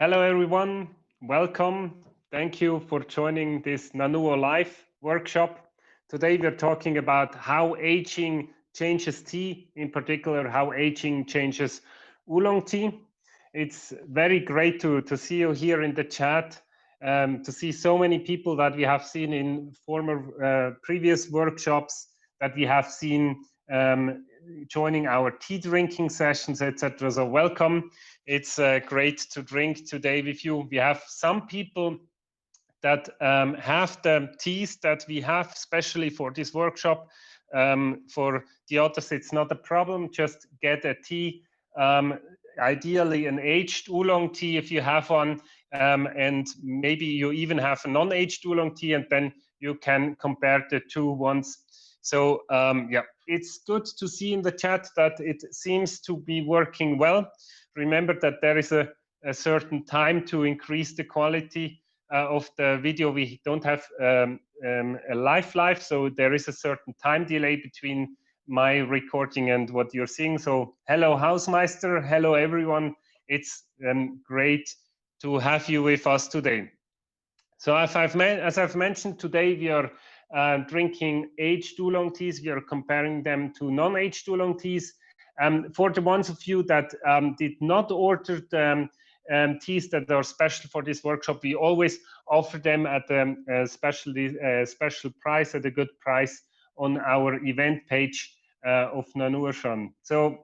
Hello, everyone. Welcome. Thank you for joining this NannuoLive Workshop. Today, we're talking about how aging changes tea, in particular, how aging changes Oolong tea. It's very great to see you here in the chat, to see so many people that we have seen in previous workshops, that we have seen joining our tea drinking sessions, etc. So welcome. It's great to drink today with you. We have some people that have the teas that we have, especially for this workshop. For the others, it's not a problem. Just get a tea, ideally an aged oolong tea if you have one, and maybe you even have a non-aged oolong tea, and then you can compare the two ones. So yeah, it's good to see in the chat that it seems to be working well. Remember that there is a certain time to increase the quality of the video. We don't have a live, so there is a certain time delay between my recording and what you're seeing. So hello, Hausmeister. Hello, everyone. It's great to have you with us today. So as I've mentioned, today we are drinking aged oolong teas. We are comparing them to non-aged oolong teas. For the ones of you that did not order the teas that are special for this workshop, we always offer them at a special price, at a good price on our event page of Nannuoshan. So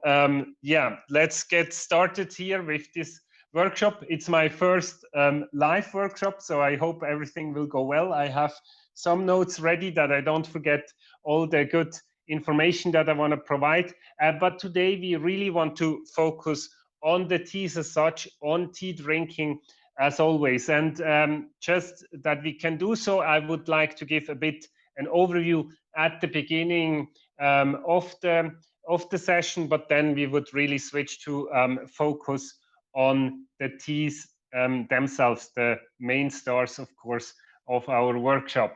yeah, let's get started here with this workshop. It's my first live workshop, so I hope everything will go well. I have some notes ready that I don't forget all the good information that I want to provide. But today we really want to focus on the teas as such, on tea drinking as always. And just that we can do so, I would like to give a bit an overview at the beginning of the session, but then we would really switch to focus on the teas themselves, the main stars, of course, of our workshop.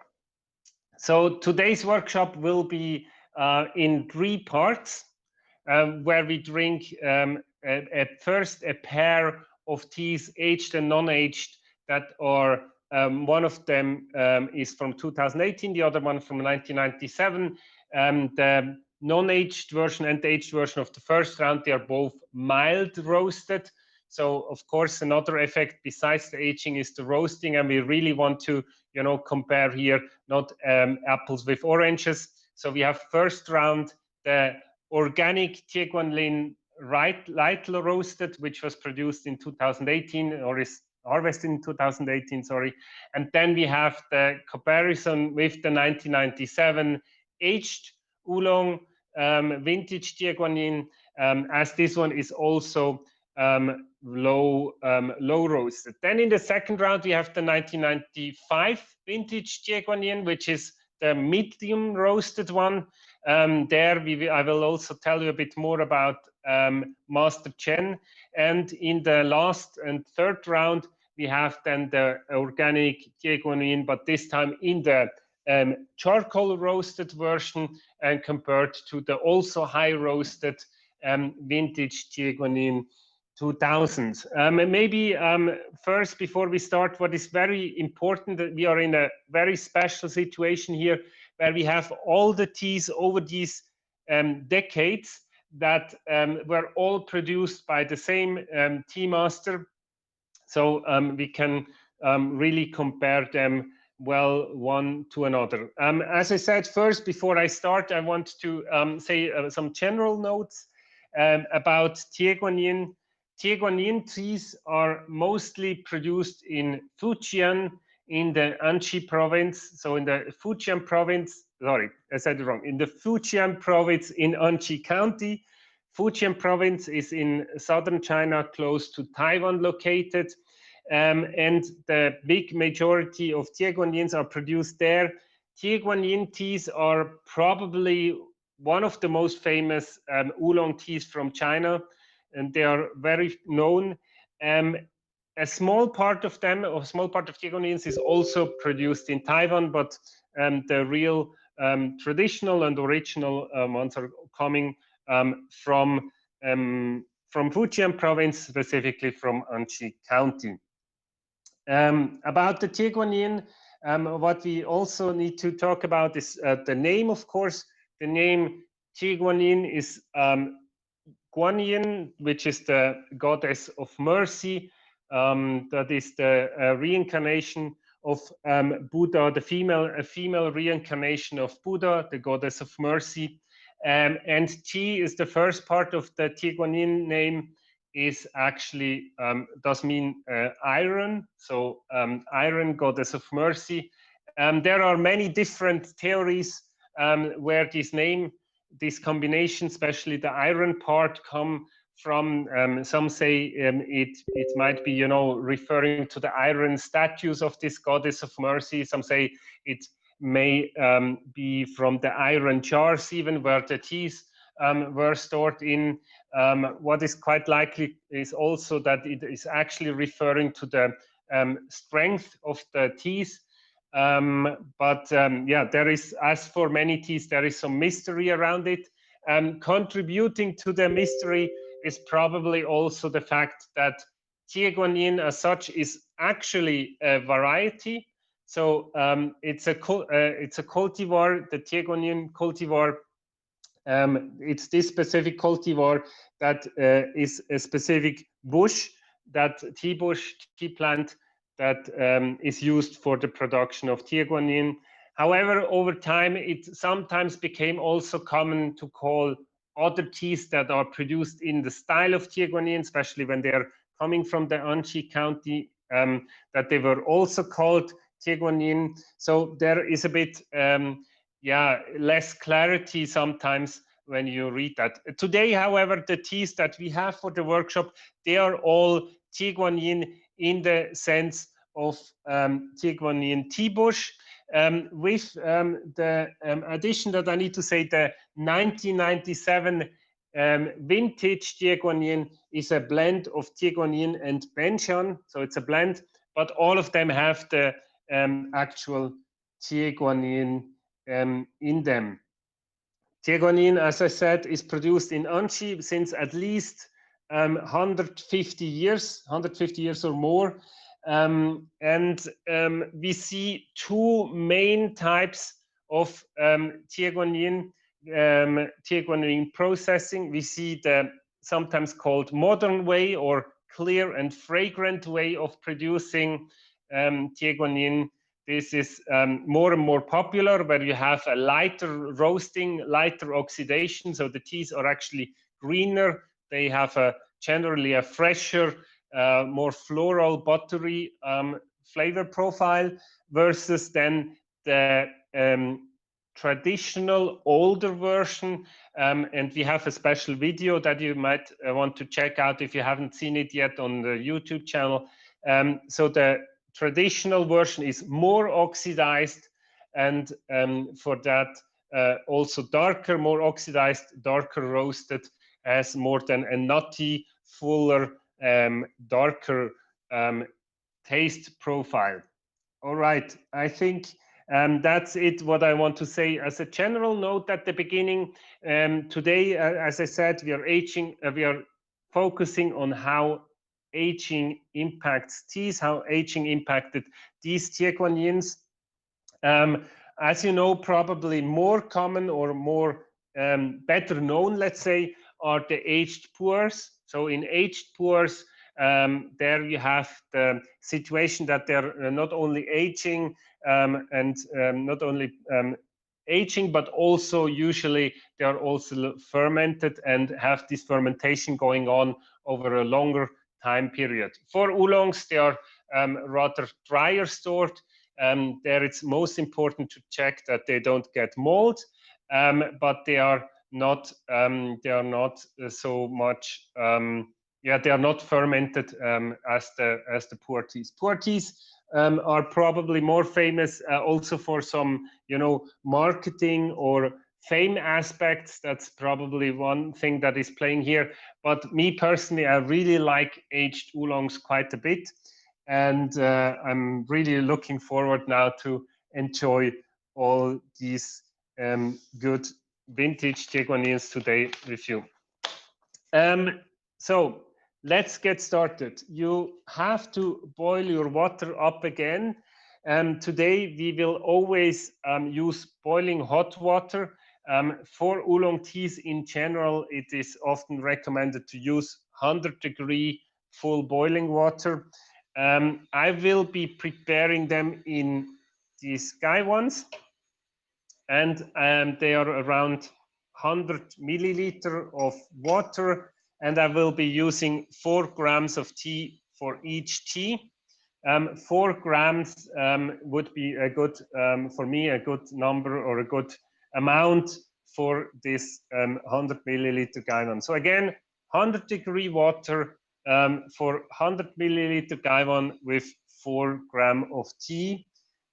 So today's workshop will be in 3 parts, where we drink at first a pair of teas, aged and non-aged, that are one of them is from 2018, the other one from 1997. The non-aged version and the aged version of the first round, they are both mild roasted. So of course, another effect besides the aging is the roasting, and we really want to, compare here, not apples with oranges. So we have first round the organic Tieguanyin light roasted, which was produced in 2018, or is harvested in 2018, sorry. And then we have the comparison with the 1997 aged Oolong vintage Tieguanyin, as this one is also low roasted. Then in the second round, we have the 1995 vintage Tieguanyin, which is the medium roasted one. There I will also tell you a bit more about Master Chen. And in the last and third round, we have then the organic Tieguanyin, but this time in the charcoal roasted version, and compared to the also high roasted vintage Tieguanyin 2000. Maybe first, before we start, what is very important, that we are in a very special situation here, where we have all the teas over these decades that were all produced by the same tea master. So we can really compare them well one to another. As I said, first, before I start, I want to say some general notes about Tieguanyin. Tieguanyin teas are mostly produced in Fujian, in the Anhui province. So in the Fujian province, sorry, I said it wrong. In the Fujian province in Anhui County. Fujian province is in southern China, close to Taiwan located. And the big majority of Tieguanyins are produced there. Tieguanyin teas are probably one of the most famous oolong teas from China, and they are very known. A small part of them, or a small part of Tieguanyins, is also produced in Taiwan, but the real traditional and original ones are coming from Fujian province, specifically from Anhui County. About the Tieguanyin, what we also need to talk about is the name, of course. The name Tieguanyin is Guanyin, which is the goddess of mercy. That is the reincarnation of Buddha, the female reincarnation of Buddha, the goddess of mercy. And Ti is the first part of the Tieguanyin name, is actually does mean iron, so iron, goddess of mercy. There are many different theories where this combination, especially the iron part, come from. Some say it might be, referring to the iron statues of this goddess of mercy. Some say it may be from the iron jars, even where the teas were stored in. What is quite likely is also that it is actually referring to the strength of the teas. Yeah, there is, as for many teas, there is some mystery around it. Contributing to the mystery is probably also the fact that Tieguanyin as such is actually a variety. So it's a cultivar, the Tieguanyin cultivar. It's this specific cultivar that is a specific bush, that tea bush, tea plant, that is used for the production of Tieguanyin. However, over time, it sometimes became also common to call other teas that are produced in the style of Tieguanyin, especially when they are coming from the Anhui County, that they were also called Tieguanyin. So there is a bit less clarity sometimes when you read that. Today, however, the teas that we have for the workshop, they are all Tieguanyin in the sense of Tieguanyin tea bush, with the addition that I need to say, the 1997 vintage Tieguanyin is a blend of Tieguanyin and Benshan, so it's a blend, but all of them have the actual Tieguanyin in them. Tieguanyin, as I said, is produced in Anhui since at least 150 years or more. We see two main types of Tieguanyin processing. We see the sometimes called modern way, or clear and fragrant way of producing Tieguanyin. This is more and more popular, where you have a lighter roasting, lighter oxidation. So the teas are actually greener. They have generally a fresher, more floral, buttery flavor profile, versus then the traditional older version. And we have a special video that you might want to check out if you haven't seen it yet on the YouTube channel. So the traditional version is more oxidized, and for that also darker, more oxidized, darker roasted, as more than a nutty, fuller, darker taste profile. All right, I think that's it, what I want to say as a general note at the beginning. Today, as I said, we are focusing on how aging impacts teas, how aging impacted these Tieguanyins. As you know, probably more common or more better known, let's say, are the aged pours. So in aged pours, there you have the situation that they're not only aging not only aging, but also usually they are also fermented and have this fermentation going on over a longer time period. For oolongs, they are rather drier stored. There it's most important to check that they don't get mold, but they are not so much they are not fermented as the pu'er teas. Pu'er teas are probably more famous also for some marketing or fame aspects. That's probably one thing that is playing here. But me personally, I really like aged oolongs quite a bit, and I'm really looking forward now to enjoy all these good vintage Tieguanyins today with you. So let's get started. You have to boil your water up again. Today we will always use boiling hot water. For oolong teas in general, it is often recommended to use 100-degree full boiling water. I will be preparing them in these sky ones, and they are around 100 milliliter of water, and I will be using 4 grams of tea for each tea. 4 grams would be a good, for me, a good number or a good amount for this 100 milliliter gallon. So again, 100-degree water for 100 milliliter gallon with 4 grams of tea.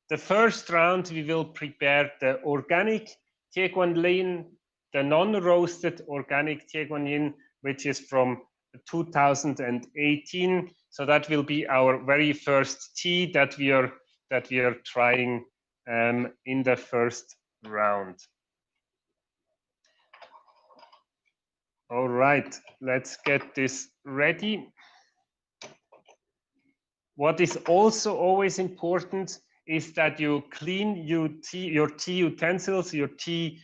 The first round, we will prepare the organic Tieguanyin, the non-roasted organic Tieguanyin, which is from 2018. So that will be our very first tea that we are trying in the first round. All right, let's get this ready. What is also always important is that you clean your tea utensils, your tea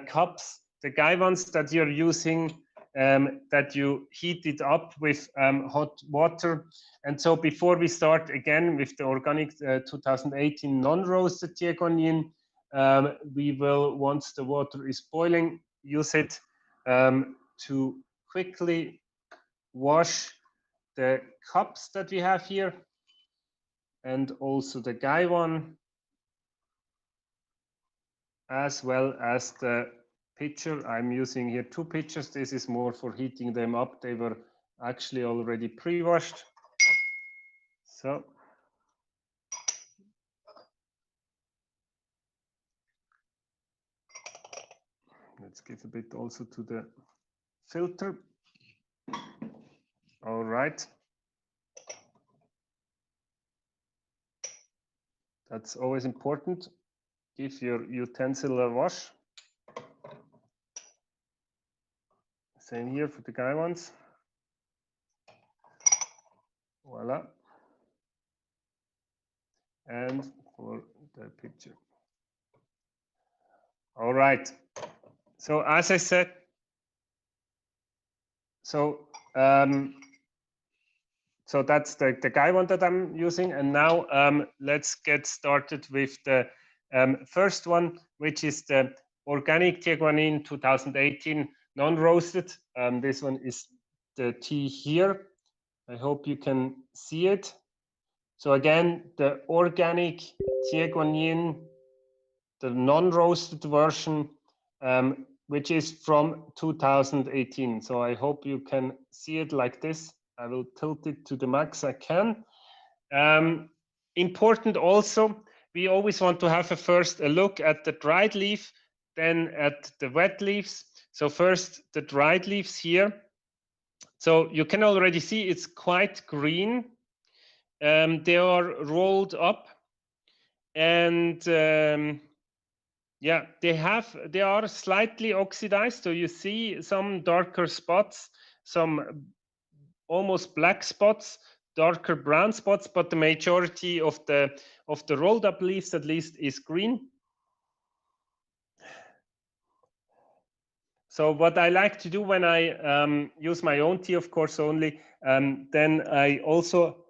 cups, the gallons that you're using, that you heat it up with hot water. And so before we start again with the organic 2018 non-roasted Tieguanyin, we will, once the water is boiling, use it to quickly wash the cups that we have here, and also the gaiwan, as well as the pitcher. I'm using here 2 pitchers. This is more for heating them up. They were actually already pre-washed. So let's give a bit also to the filter. All right. That's always important. Give your utensil a wash. Same here for the gaiwans. Voila. And for the pitcher. All right. So as I said, so that's the gaiwan that I'm using. And now let's get started with the first one, which is the organic Tieguanyin 2018 non-roasted. This one is the tea here. I hope you can see it. So again, the organic Tieguanyin, the non-roasted version, which is from 2018. So I hope you can see it like this. I will tilt it to the max I can. Important also, we always want to have a look at the dried leaf, then at the wet leaves. So first, the dried leaves here. So you can already see it's quite green. They are rolled up, and yeah, they are slightly oxidized. So you see some darker spots, some almost black spots, darker brown spots, but the majority of the rolled up leaves at least is green. So what I like to do when I use my own tea, of course, only, then I also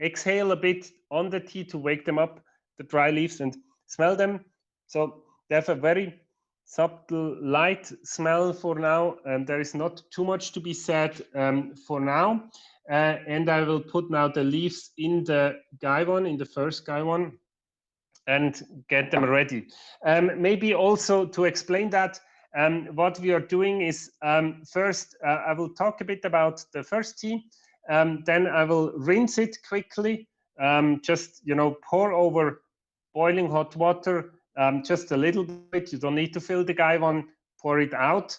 exhale a bit on the tea to wake them up, the dry leaves, and smell them. So they have a very subtle, light smell for now, and there is not too much to be said for now. And I will put now the leaves in the gaiwan, in the first gaiwan, and get them ready. Maybe also to explain that, what we are doing is, first I will talk a bit about the first tea, then I will rinse it quickly, just pour over boiling hot water, just a little bit. You don't need to fill the gaiwan. Pour it out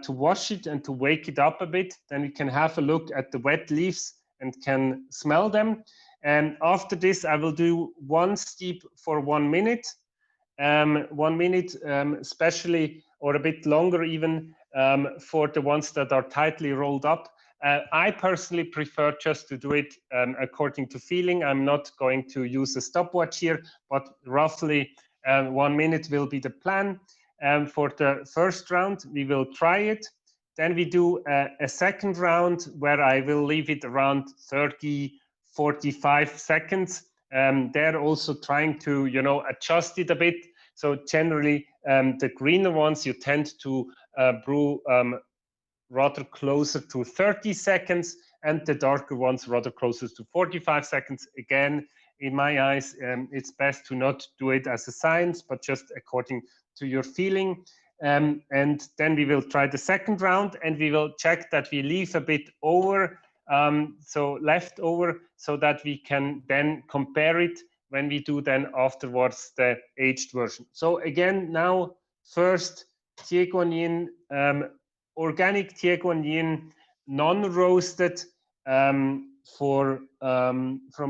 to wash it and to wake it up a bit. Then we can have a look at the wet leaves and can smell them. And after this, I will do one steep for 1 minute. 1 minute, especially, or a bit longer even, for the ones that are tightly rolled up. I personally prefer just to do it according to feeling. I'm not going to use a stopwatch here, but roughly 1 minute will be the plan. For the first round, we will try it. Then we do a second round where I will leave it around 30, 45 seconds. They're also trying to, adjust it a bit. So generally, the greener ones you tend to brew rather closer to 30 seconds, and the darker ones rather closer to 45 seconds. Again, in my eyes, it's best to not do it as a science, but just according to your feeling. And then we will try the second round, and we will check that we leave a bit over, so left over, so that we can then compare it when we do then afterwards the aged version. So again, now first Tieguanyin, organic Tieguanyin, non-roasted, from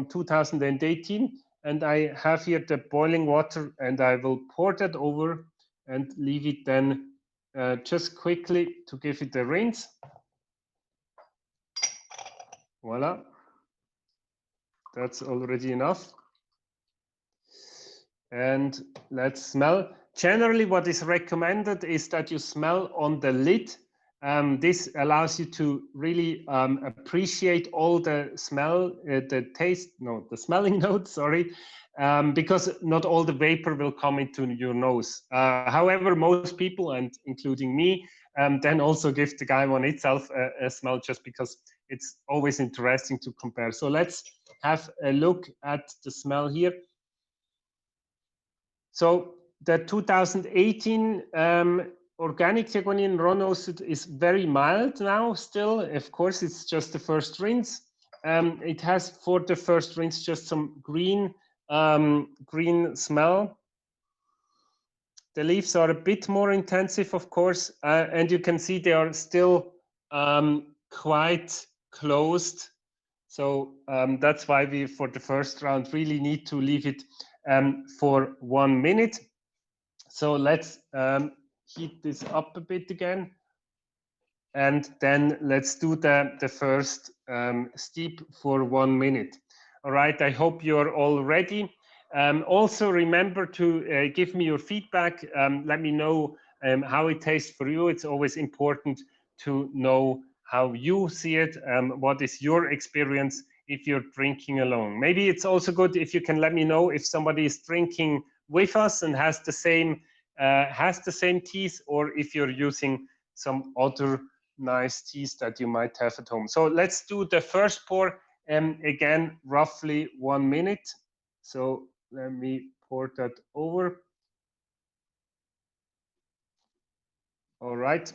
2018, and I have here the boiling water, and I will pour that over and leave it then just quickly to give it a rinse. Voila, that's already enough. And let's smell. Generally, what is recommended is that you smell on the lid. This allows you to really appreciate all the smell, the smelling notes, sorry, because not all the vapor will come into your nose. However, most people, and including me, then also give the Gaiwan itself a smell, just because it's always interesting to compare. So let's have a look at the smell here. So the 2018 organic Tieguanyin roasted is very mild now still. Of course, it's just the first rinse. It has, for the first rinse, just some green smell. The leaves are a bit more intensive, of course, and you can see they are still quite closed. So that's why we, for the first round, really need to leave it for 1 minute. So let's heat this up a bit again. And then let's do the first steep for 1 minute. All right, I hope you're all ready. Also remember to give me your feedback. Let me know how it tastes for you. It's always important to know how you see it. What is your experience if you're drinking alone? Maybe it's also good if you can let me know if somebody is drinking with us and has the same teas, or if you're using some other nice teas that you might have at home. So let's do the first pour, again, roughly 1 minute. So let me pour that over. All right.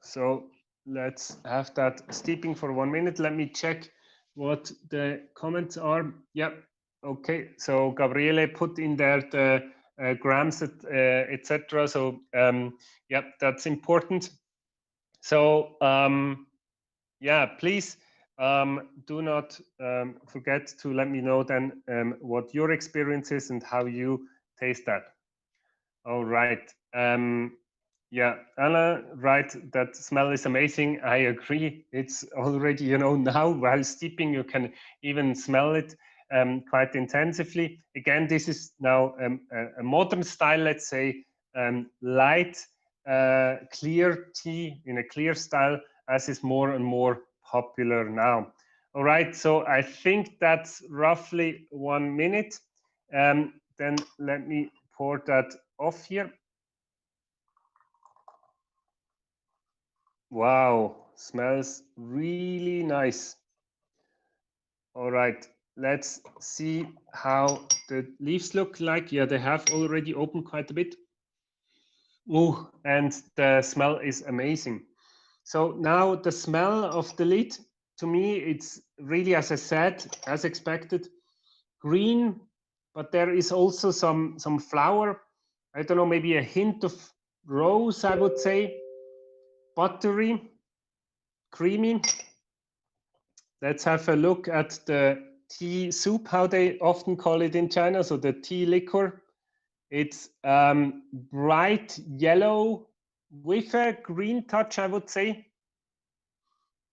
So let's have that steeping for 1 minute. Let me check what the comments are. Yep. Okay. So Gabriele put in there the grams, etc. So yep, that's important. So yeah, please do not forget to let me know then what your experience is and how you taste that. All right. Yeah, Anna, right, that smell is amazing. I agree. It's already, now while steeping, you can even smell it quite intensively. Again, this is now a modern style, let's say, light, clear tea in a clear style, as is more and more popular now. All right, so I think that's roughly 1 minute. Then let me pour that off here. Wow, smells really nice. All right, let's see how the leaves look like. Yeah, they have already opened quite a bit. Oh, and the smell is amazing. So now the smell of the lid, to me, it's really, as I said, as expected, green, but there is also some flower. I don't know, maybe a hint of rose, I would say. Buttery, creamy. Let's have a look at the tea soup, how they often call it in China. So the tea liquor, it's bright yellow with a green touch, I would say.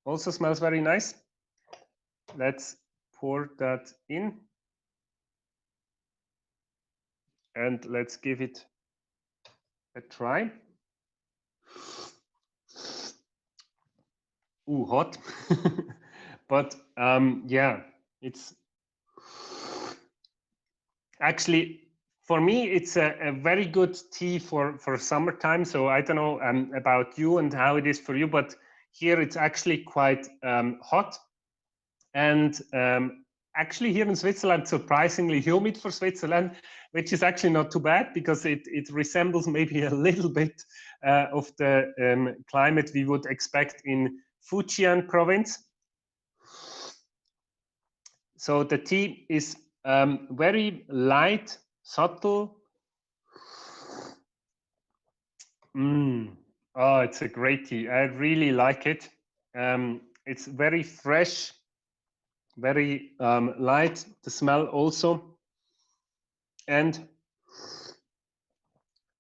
Also smells very nice. Let's pour that in. And let's give it a try. Ooh, hot. But yeah, it's actually, for me, it's a very good tea for summertime. So I don't know about you and how it is for you, but here it's actually quite hot. And actually here in Switzerland, surprisingly humid for Switzerland, which is actually not too bad because it resembles maybe a little bit of the climate we would expect in Fujian province. So the tea is very light, subtle. Oh, it's a great tea. I really like it. It's very fresh, very light. The smell also. And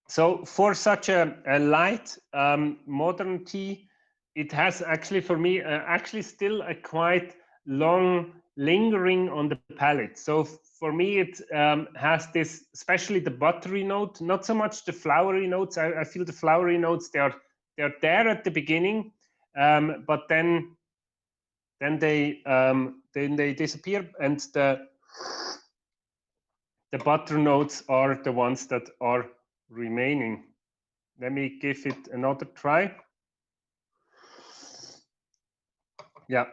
so for such a light modern tea, it has actually for me actually still a quite long lingering on the palate. So for me it has this, especially the buttery note, not so much the flowery notes. I feel the flowery notes, they're there at the beginning, but then they disappear, and the butter notes are the ones that are remaining. Let me give it another try. Yeah,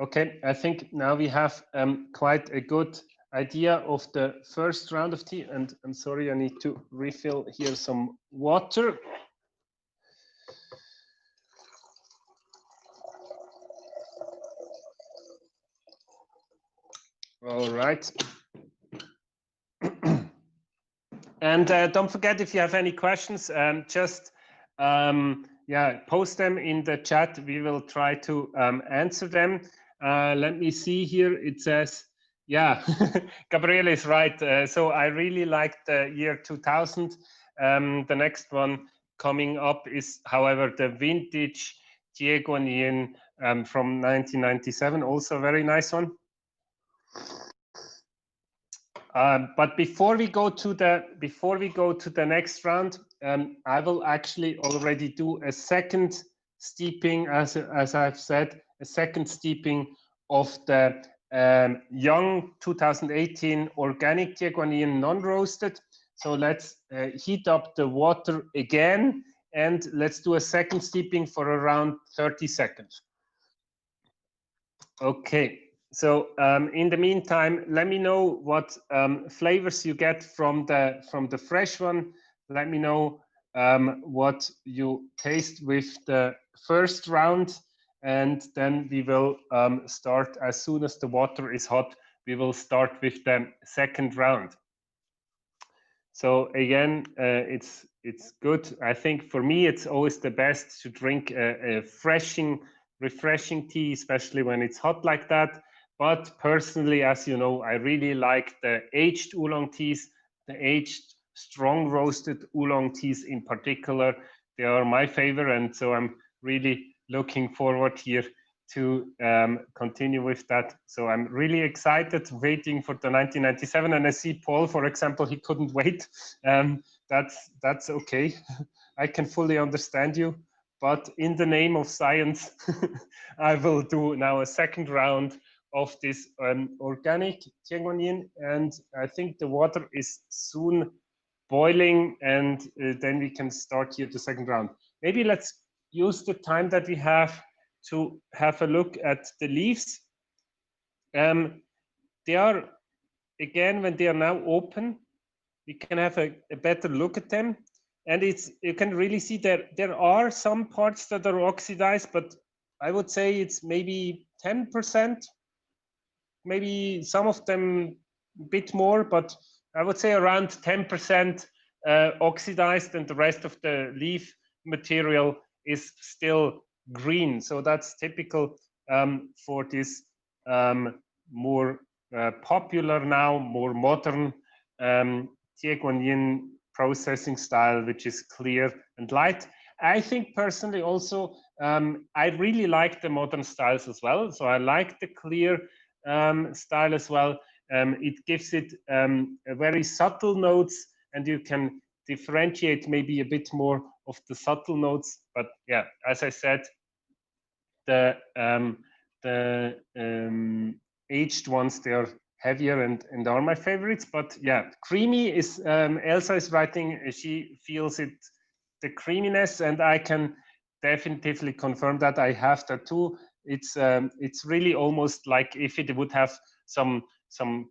okay. I think now we have quite a good idea of the first round of tea. And I'm sorry, I need to refill here some water. All right. And don't forget, if you have any questions, just yeah, post them in the chat. We will try to answer them. Let me see here. It says, yeah, Gabriele is right. So I really liked the year 2000. The next one coming up is, however, the vintage Tieguanyin from 1997. Also a very nice one. But before we go to the next round, I will actually already do a second steeping, as I've said, a second steeping of the young 2018 organic Tieguanyin non-roasted. So let's heat up the water again, and let's do a second steeping for around 30 seconds. Okay. So in the meantime, let me know what flavors you get from the fresh one. Let me know what you taste with the first round, and then we will start as soon as the water is hot. We will start with the second round. So again, it's good. I think for me, it's always the best to drink a refreshing tea, especially when it's hot like that. But personally, as you know, I really like the aged oolong teas, the aged strong roasted oolong teas in particular. They are my favorite, and so I'm really looking forward here to continue with that. So I'm really excited, waiting for the 1997. And I see Paul, for example, he couldn't wait. That's okay. I can fully understand you. But in the name of science, I will do now a second round of this organic Tieguanyin, and I think the water is soon boiling, and then we can start here the second round. Maybe let's use the time that we have to have a look at the leaves. They are, again, when they are now open, we can have a better look at them. And you can really see that there are some parts that are oxidized, but I would say it's maybe 10%, maybe some of them a bit more, but I would say around 10% oxidized, and the rest of the leaf material is still green. So that's typical for this more popular now, more modern Tieguanyin processing style, which is clear and light. I think personally also I really like the modern styles as well. So I like the clear style as well. It gives it a very subtle notes, and you can differentiate maybe a bit more of the subtle notes. But yeah, as I said, the aged ones, they are heavier and are my favorites. But yeah, creamy is Elsa is writing. She feels it, the creaminess, and I can definitively confirm that I have that too. It's really almost like if it would have some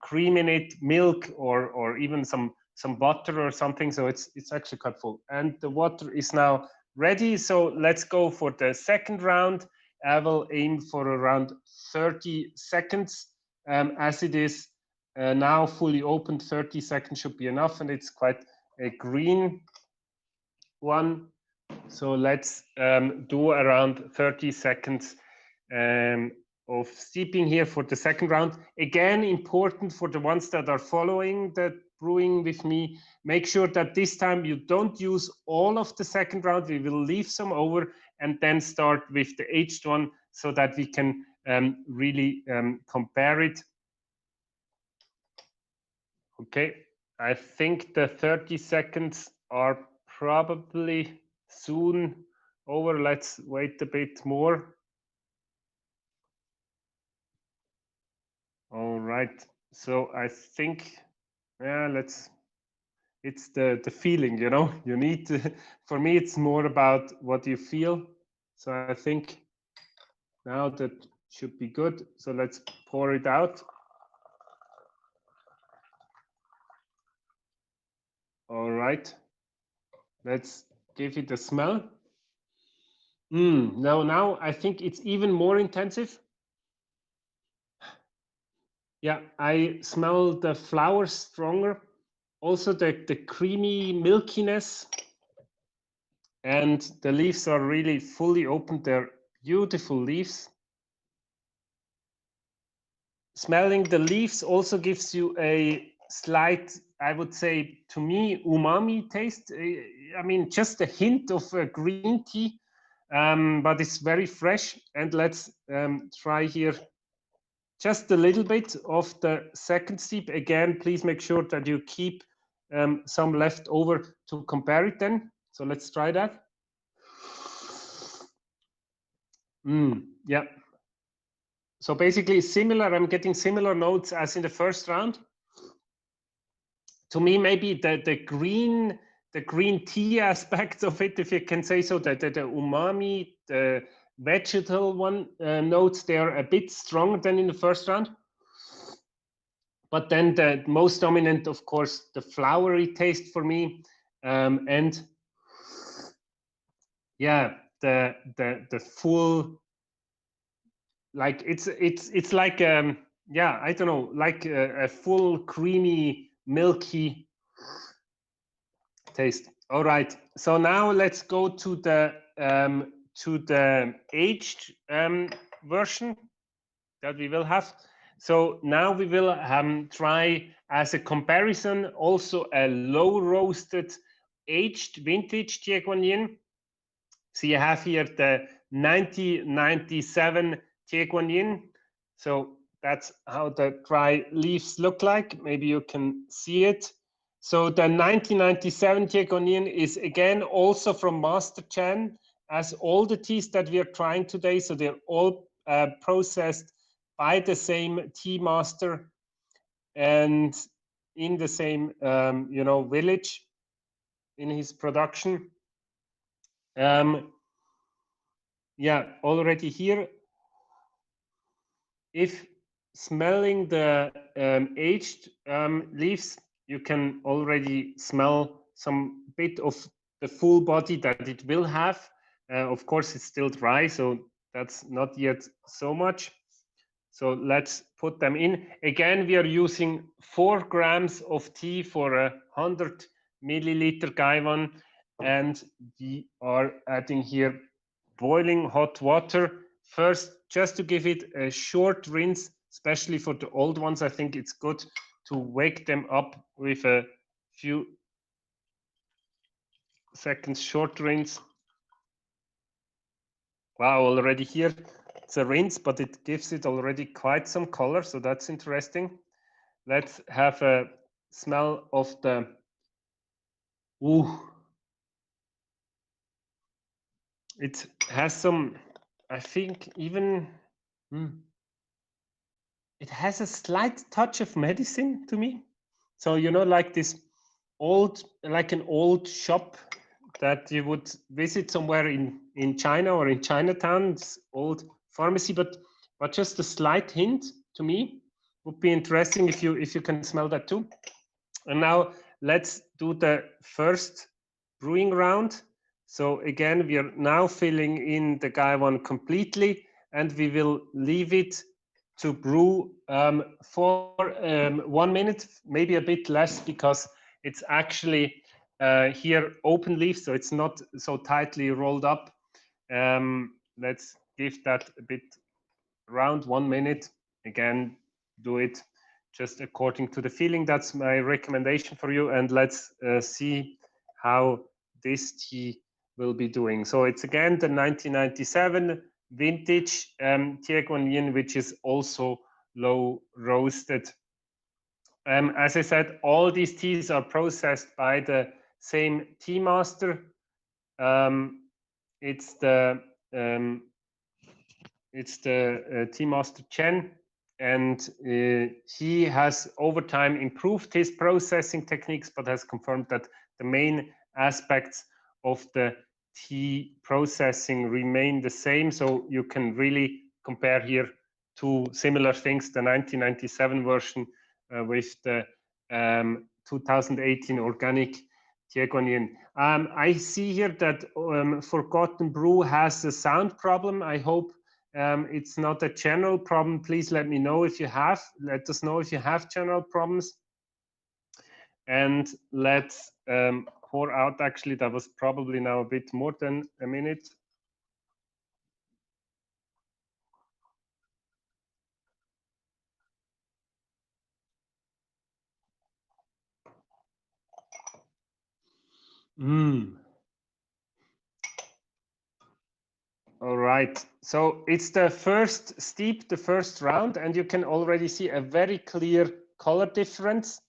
cream in it, milk, or even some butter or something. So it's actually quite full. And the water is now ready. So let's go for the second round. I will aim for around 30 seconds. As it is now fully opened, 30 seconds should be enough, and it's quite a green one. So let's do around 30 seconds of steeping here for the second round. Again, important for the ones that are following the brewing with me, make sure that this time you don't use all of the second round. We will leave some over and then start with the aged one so that we can really compare it. Okay, I think the 30 seconds are probably soon over. Let's wait a bit more. All right, so I think, yeah, it's the feeling, you know, you need to, for me, it's more about what you feel. So I think now that should be good. So let's pour it out. All right, let's give it a smell. Now I think it's even more intensive. Yeah, I smell the flowers stronger. Also the creamy milkiness, and the leaves are really fully open. They're beautiful leaves. Smelling the leaves also gives you a slight, I would say, to me, umami taste. I mean, just a hint of green tea, but it's very fresh. And let's try here just a little bit of the second steep. Again, please make sure that you keep some left over to compare it then. So let's try that. Yeah. So basically similar, I'm getting similar notes as in the first round. To me, maybe the green tea aspect of it, if you can say so, the umami, the vegetal one notes, they are a bit stronger than in the first round. But then the most dominant, of course, the flowery taste for me, and yeah, the full, like it's like yeah, I don't know, like a full creamy milky taste. All right, so now let's go to the aged version that we will have. So now we will try as a comparison also a low roasted aged vintage Tieguanyin. So you have here the 1997 Tieguanyin. So that's how the dry leaves look like. Maybe you can see it. So the 1997 Tieguanyin is again also from Master Chen, as all the teas that we are trying today. So they're all processed by the same tea master and in the same you know, village in his production. Yeah, already here, if smelling the aged leaves, you can already smell some bit of the full body that it will have. Of course, it's still dry, so that's not yet so much. So let's put them in. Again, we are using 4 grams of tea for a 100 milliliter gaiwan, and we are adding here boiling hot water. First, just to give it a short rinse, especially for the old ones, I think it's good to wake them up with a few seconds short rinse. Wow, already here it's a rinse, but it gives it already quite some color, so that's interesting. Let's have a smell of the. Ooh, it has some. I think even. It has a slight touch of medicine to me. So you know, like this old, like an old shop that you would visit somewhere in China or in Chinatown, this old pharmacy, but just a slight hint to me would be interesting if you can smell that too. And now let's do the first brewing round. So again, we are now filling in the Gaiwan completely, and we will leave it to brew for 1 minute, maybe a bit less, because it's actually here open leaf, so it's not so tightly rolled up. Let's give that a bit around 1 minute. Again, do it just according to the feeling. That's my recommendation for you. And let's see how this tea will be doing. So it's again the 1997 vintage Tieguanyin, which is also low roasted. As I said, all these teas are processed by the same tea master. It's the tea master Chen, and he has over time improved his processing techniques, but has confirmed that the main aspects of the tea processing remain the same. So you can really compare here two similar things: the 1997 version with the 2018 organic Tieguanyin. I see here that Forgotten Brew has a sound problem. I hope it's not a general problem. Please let me know if you have. Let us know if you have general problems. And let's pour out. Actually, that was probably now a bit more than a minute. All right. So it's the first steep, the first round, and you can already see a very clear color difference.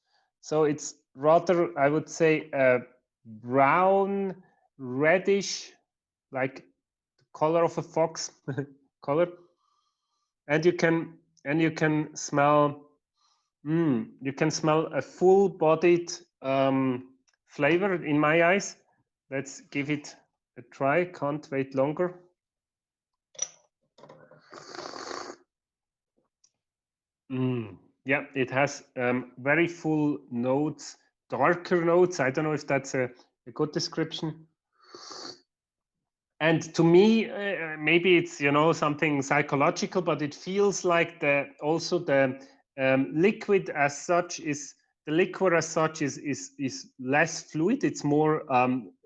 So it's rather, I would say, a brown, reddish, like the color of a fox color. And you can smell you can smell a full-bodied flavor in my eyes. Let's give it a try. Can't wait longer. Yeah, it has very full notes, darker notes. I don't know if that's a good description. And to me, maybe it's something psychological, but it feels like also the liquid as such is the liquor as such is less fluid. It's more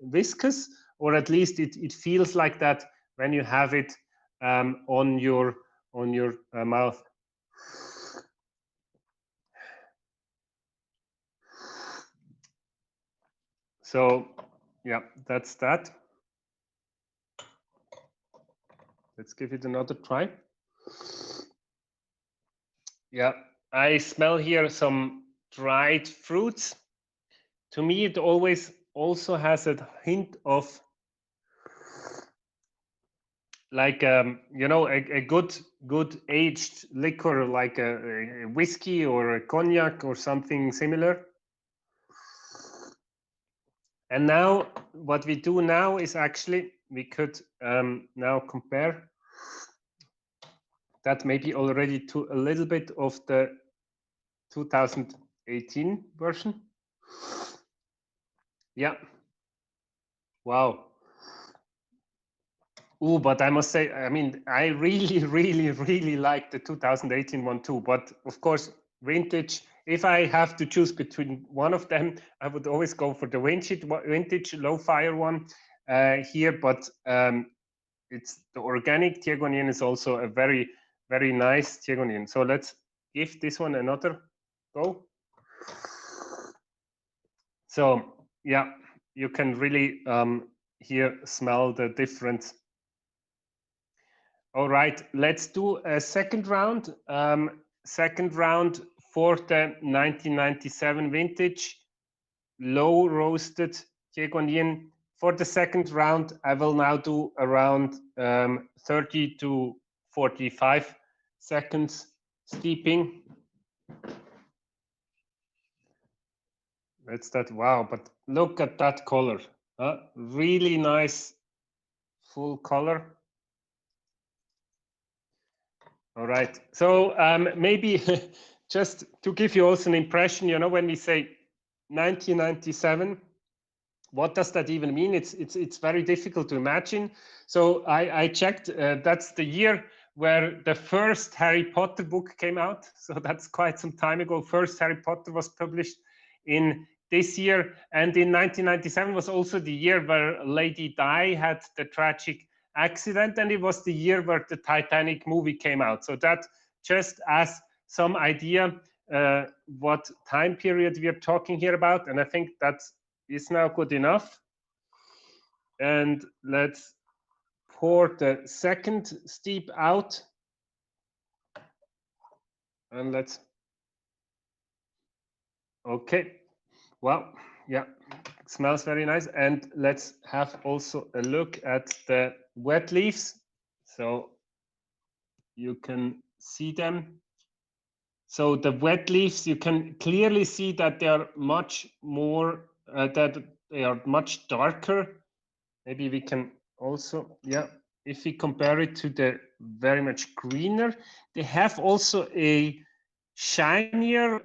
viscous, or at least it feels like that when you have it on your mouth. So yeah, that's that. Let's give it another try. Yeah, I smell here some dried fruits. To me, it always also has a hint of like a good aged liquor, like a whiskey or a cognac or something similar. And now what we do now is actually we could now compare that maybe already to a little bit of the 2018 version. Yeah. Wow. Oh, but I must say, I mean, I really, really, really like the 2018 one too. But of course, vintage, if I have to choose between one of them, I would always go for the vintage low fire one here. But it's the organic Tieguanyin is also a very, very nice Tieguanyin. So let's give this one another go. So yeah, you can really here smell the difference. All right, let's do a second round. Second round for the 1997 vintage, low roasted Tieguanyin. For the second round, I will now do around 30 to 45 seconds steeping. That's that. Wow, but look at that color. Really nice full color. All right. So maybe just to give you also an impression, you know, when we say 1997, what does that even mean? It's very difficult to imagine. So I checked. That's the year where the first Harry Potter book came out. So that's quite some time ago. First Harry Potter was published in this year, and in 1997 was also the year where Lady Di had the tragic accident, and it was the year where the Titanic movie came out. So that just as some idea what time period we are talking here about, and I think that is now good enough. And let's pour the second steep out, and let's, okay, well, yeah, it smells very nice. And let's have also a look at the wet leaves, so you can see them. So the wet leaves, you can clearly see that they are much more, that they are much darker. Maybe we can also, yeah, if we compare it to the very much greener, they have also a shinier,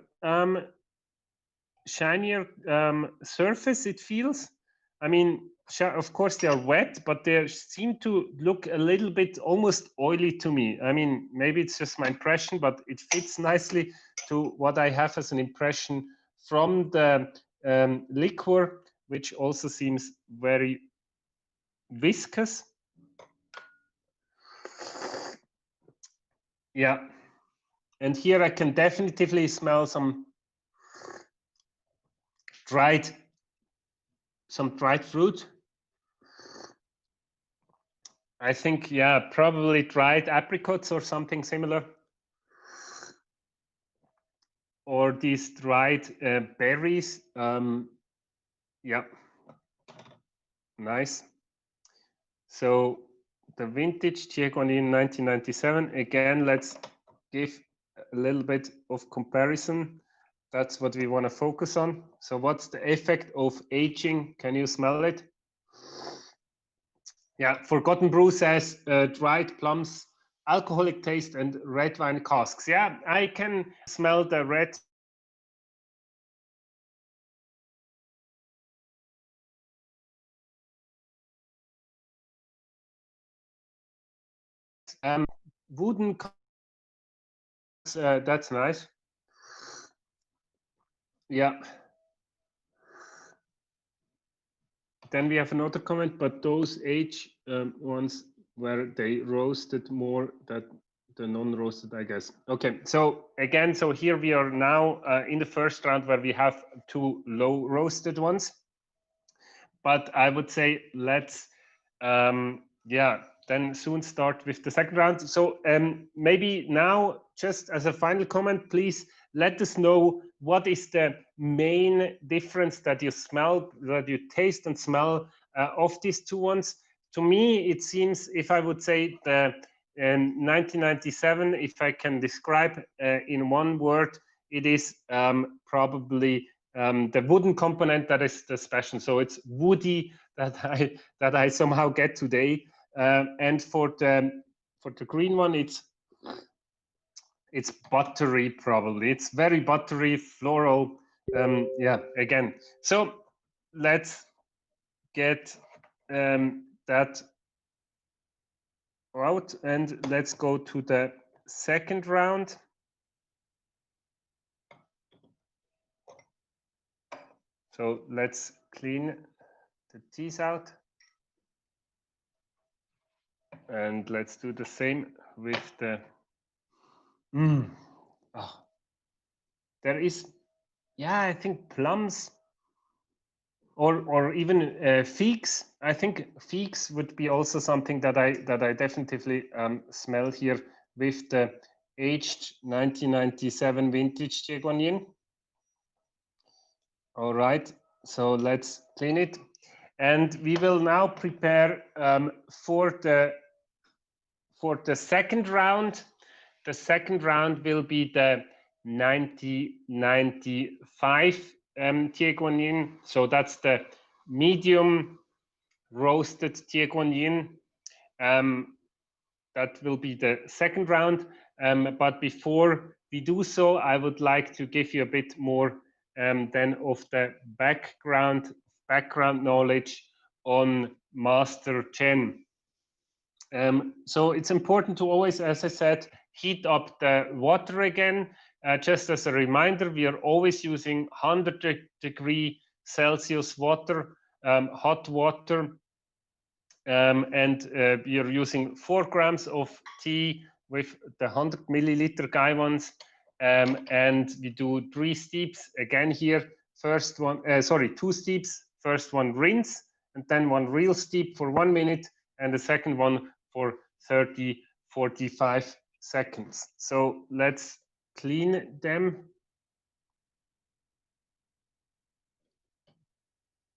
surface, it feels. I mean, of course they are wet, but they seem to look a little bit almost oily to me. I mean, maybe it's just my impression, but it fits nicely to what I have as an impression from the liquor, which also seems very viscous. Yeah. And here I can definitively smell some dried fruit. I think, yeah, probably dried apricots or something similar. Or these dried berries. Yeah, nice. So the vintage Tieguanyin 1997. Again, let's give a little bit of comparison. That's what we want to focus on. So what's the effect of aging? Can you smell it? Yeah, Forgotten Brew says dried plums, alcoholic taste, and red wine casks. Yeah, I can smell the red. Wooden casks, that's nice. Yeah. Then we have another comment, but those age ones where they roasted more than the non-roasted, I guess. Okay, so again, so here we are now in the first round where we have two low roasted ones. But I would say let's, yeah, then soon start with the second round. So maybe now, just as a final comment, please let us know what is the main difference that you smell, that you taste and smell of these two ones. To me, it seems, if I would say the 1997, if I can describe in one word, it is probably the wooden component that is the special. So it's woody that I somehow get today. And for the green one, it's buttery probably. It's very buttery, floral. Yeah, again. So let's get that out and let's go to the second round. So let's clean the teas out. And let's do the same with the, there is, yeah, I think plums. or even figs. I think figs would be also something that I definitely smell here with the aged 1997 vintage Tieguanyin. All right, so let's clean it, and we will now prepare for the second round. The second round will be the 1995 Tieguanyin. So that's the medium roasted Tieguanyin. That will be the second round. But before we do so, I would like to give you a bit more then of the background knowledge on Master Chen. So it's important to always, as I said, heat up the water again. Just as a reminder, we are always using 100 °C water, hot water, and we are using 4 grams of tea with the 100 milliliter gaiwans, and we do 3 steeps again here. First one, sorry, 2 steeps. First one rinse, and then one real steep for 1 minute, and the second one for 30-45 seconds. So let's clean them.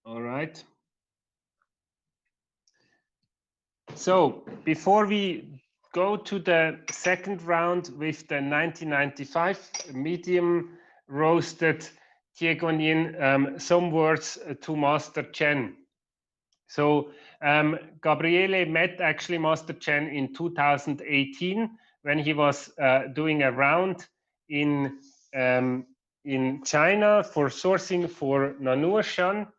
All right. So before we go to the second round with the 1995 medium roasted Tieguanyin, some words to Master Chen. So Gabriele met actually Master Chen in 2018 when he was doing a round in China for sourcing for Nannuoshan.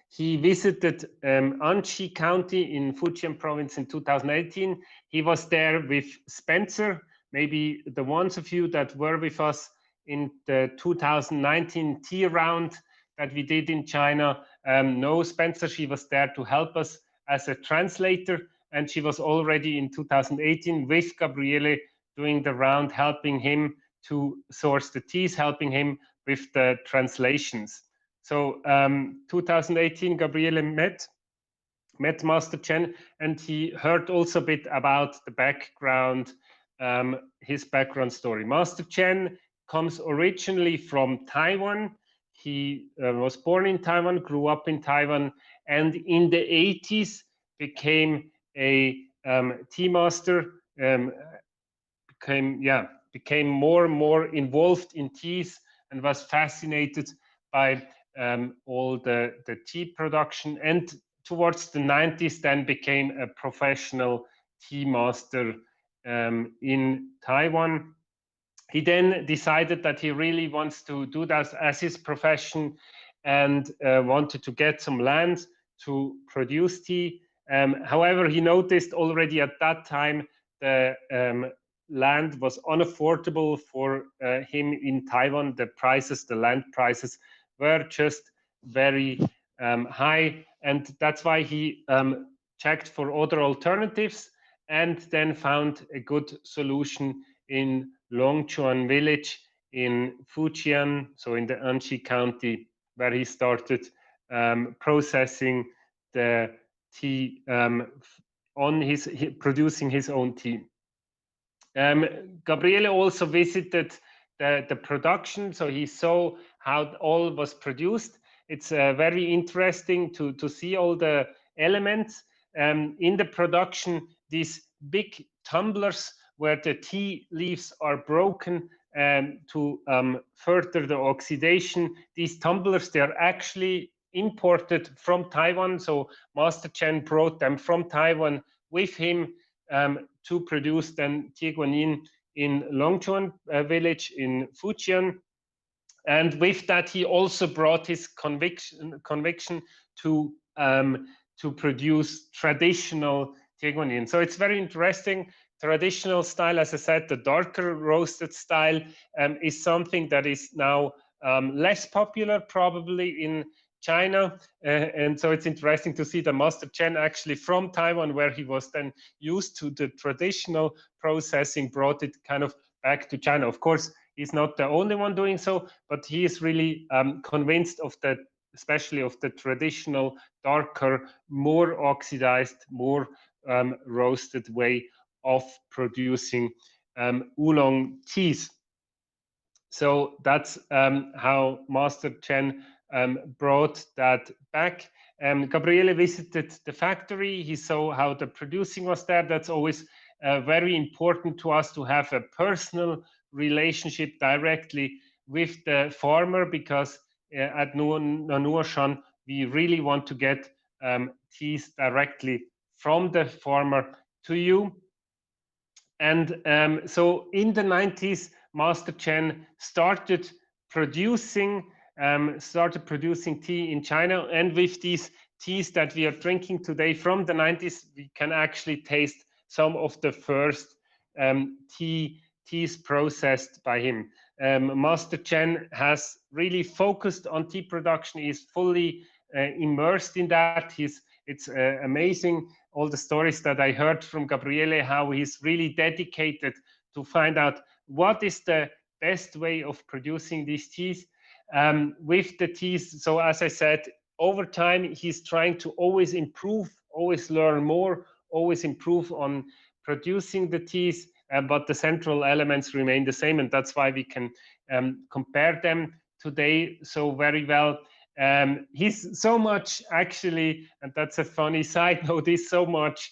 He visited Anxi County in Fujian province in 2018. He was there with Spencer. Maybe the ones of you that were with us in the 2019 tea round that we did in China know Spencer. She was there to help us as a translator, and she was already in 2018 with Gabriele doing the round, helping him to source the teas, helping him with the translations. So 2018, Gabriele met Master Chen, and he heard also a bit about the background, his background story. Master Chen comes originally from Taiwan. He was born in Taiwan, grew up in Taiwan, and in the 80s became a tea master, became more and more involved in teas, and was fascinated by all the tea production, and towards the 90s then became a professional tea master in Taiwan. He then decided that he really wants to do that as his profession, and wanted to get some land to produce tea. However, he noticed already at that time the land was unaffordable for him in Taiwan. The prices, the land prices, were just very high, and that's why he checked for other alternatives, and then found a good solution in Longchuan village in Fujian, so in the Anxi County, where he started processing the tea producing his own tea. Gabriele also visited the production, so he saw how all was produced. It's very interesting to see all the elements in the production. These big tumblers where the tea leaves are broken to further the oxidation. These tumblers, they are actually imported from Taiwan. So Master Chen brought them from Taiwan with him to produce then Tieguanyin in Longchuan village in Fujian. And with that, he also brought his conviction to produce traditional Tieguanyin. So it's very interesting. Traditional style, as I said, the darker roasted style is something that is now less popular probably in China. And so it's interesting to see the Master Chen actually from Taiwan, where he was then used to the traditional processing, brought it kind of back to China. Of course, he's not the only one doing so, but he is really convinced of the especially of the traditional, darker, more oxidized, more roasted way of producing oolong teas. So that's how Master Chen brought that back. Gabriele visited the factory. He saw how the producing was there. That's always very important to us to have a personal relationship directly with the farmer, because at Nannuoshan, we really want to get teas directly from the farmer to you. And so in the 90s, Master Chen started producing tea in China. And with these teas that we are drinking today from the 90s, we can actually taste some of the first teas processed by him. Master Chen has really focused on tea production. He's fully immersed in that. It's amazing, all the stories that I heard from Gabriele, how he's really dedicated to find out what is the best way of producing these teas with the teas. So as I said, over time, he's trying to always improve, always learn more, always improve on producing the teas, but the central elements remain the same. And that's why we can compare them today so very well. He's so much actually, and that's a funny side note, he's so much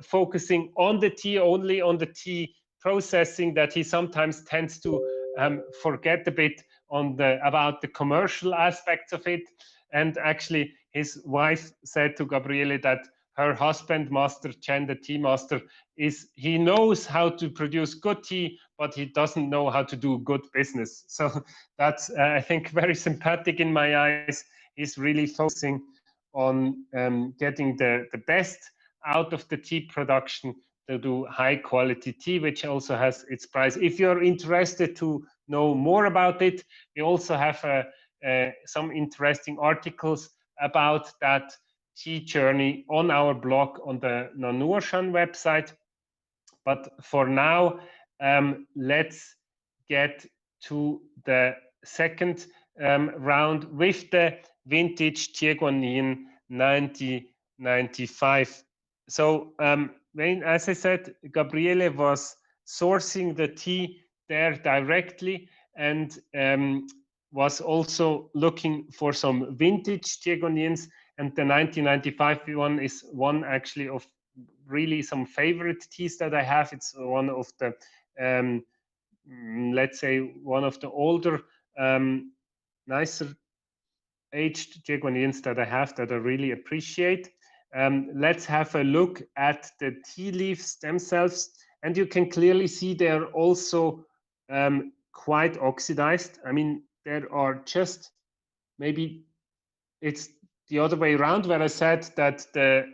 focusing on the tea, only on the tea processing, that he sometimes tends to forget a bit on about the commercial aspects of it. And actually, his wife said to Gabriele that her husband, Master Chen, the tea master, he knows how to produce good tea, but he doesn't know how to do good business. So that's, I think, very sympathetic in my eyes. He's really focusing on getting the best out of the tea production to do high quality tea, which also has its price. If you're interested to know more about it, we also have some interesting articles about that tea journey on our blog on the Nannuoshan website. But for now, let's get to the second round with the vintage Tieguanyin 1995. So as I said, Gabriele was sourcing the tea there directly, and was also looking for some vintage Tieguanyins. And the 1995 one is one actually of really some favorite teas that I have. It's one of the, let's say, one of the older, nicer aged Tieguanyins that I have that I really appreciate. Let's have a look at the tea leaves themselves. And you can clearly see they're also quite oxidized. I mean, there are just maybe, it's the other way around, where I said that the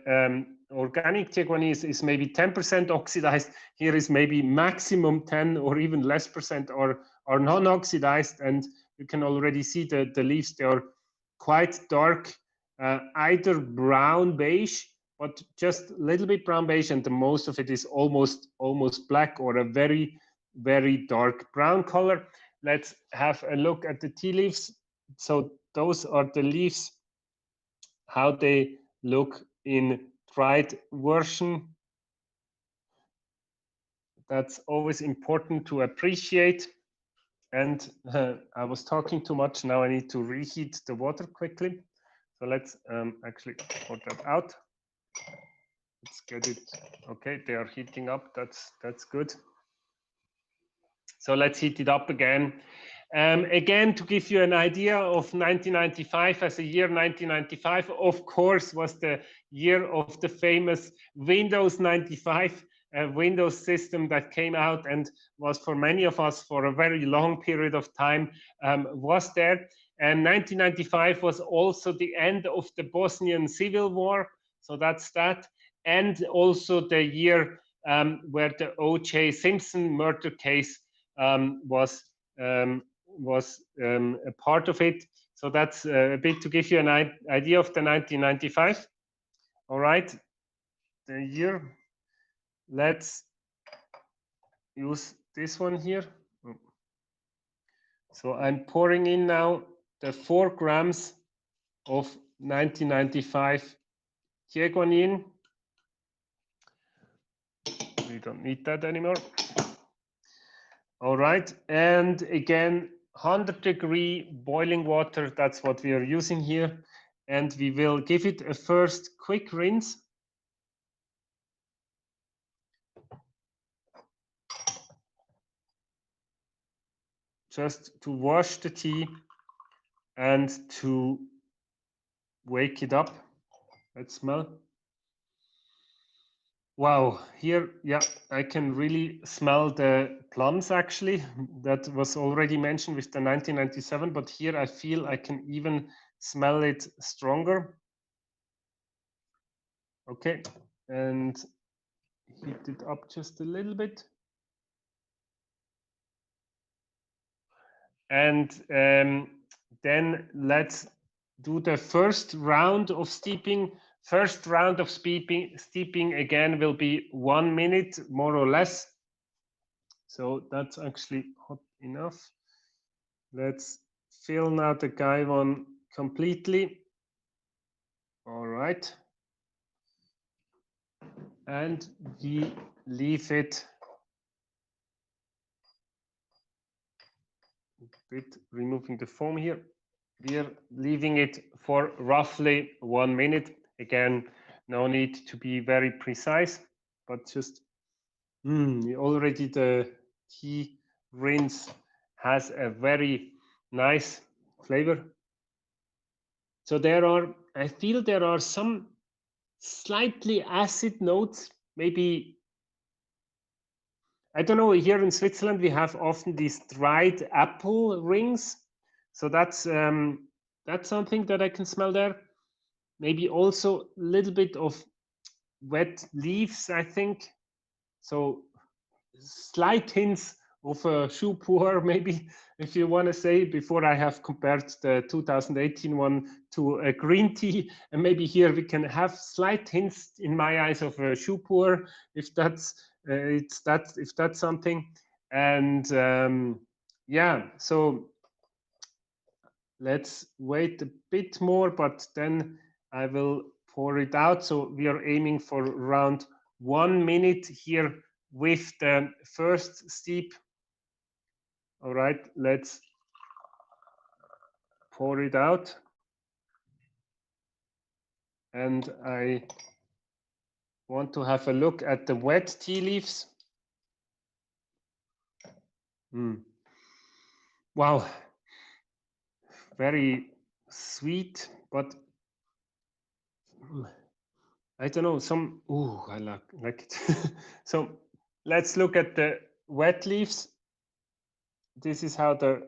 organic Tieguanyin is maybe 10% oxidized. Here is maybe maximum 10 or even less percent are non-oxidized. And you can already see the leaves, they are quite dark, either brown beige, but just a little bit brown beige, and the most of it is almost black, or a very, very dark brown color. Let's have a look at the tea leaves. So those are the leaves, how they look in dried version. That's always important to appreciate. And I was talking too much. Now I need to reheat the water quickly. So let's actually put that out. Let's get it. Okay, they are heating up. That's good. So let's heat it up again. Again, to give you an idea of 1995 as a year, 1995, of course, was the year of the famous Windows 95 Windows system that came out and was for many of us for a very long period of time was there. And 1995 was also the end of the Bosnian Civil War. So that's that. And also the year where the O.J. Simpson murder case was a part of it. So that's a bit to give you an idea of the 1995. All right, the year. Let's use this one here. So I'm pouring in now the 4 grams of 1995 Tieguanyin. We don't need that anymore. All right, and again, 100-degree boiling water, that's what we are using here. And we will give it a first quick rinse. Just to wash the tea and to wake it up. Let's smell. Wow, here, yeah, I can really smell the plums actually. That was already mentioned with the 1997, but here I feel I can even smell it stronger. Okay, and heat it up just a little bit. And then let's do the first round of steeping. First round of steeping again will be 1 minute, more or less. So that's actually hot enough. Let's fill now the gaiwan completely. All right. And we leave it a bit, removing the foam here. We're leaving it for roughly 1 minute. Again, no need to be very precise, but just already the tea rinse has a very nice flavor. So I feel there are some slightly acid notes, maybe, I don't know, here in Switzerland we have often these dried apple rings. So that's something that I can smell there. Maybe also a little bit of wet leaves, I think. So slight hints of a shoe pour, maybe, if you want to say, before I have compared the 2018 one to a green tea. And maybe here we can have slight hints in my eyes of a shoe pour, if that's if that's something. And yeah, so let's wait a bit more, but then I will pour it out. So we are aiming for around 1 minute here with the first steep. All right, let's pour it out. And I want to have a look at the wet tea leaves. Wow, very sweet, but I don't know, I like it. So let's look at the wet leaves. This is how the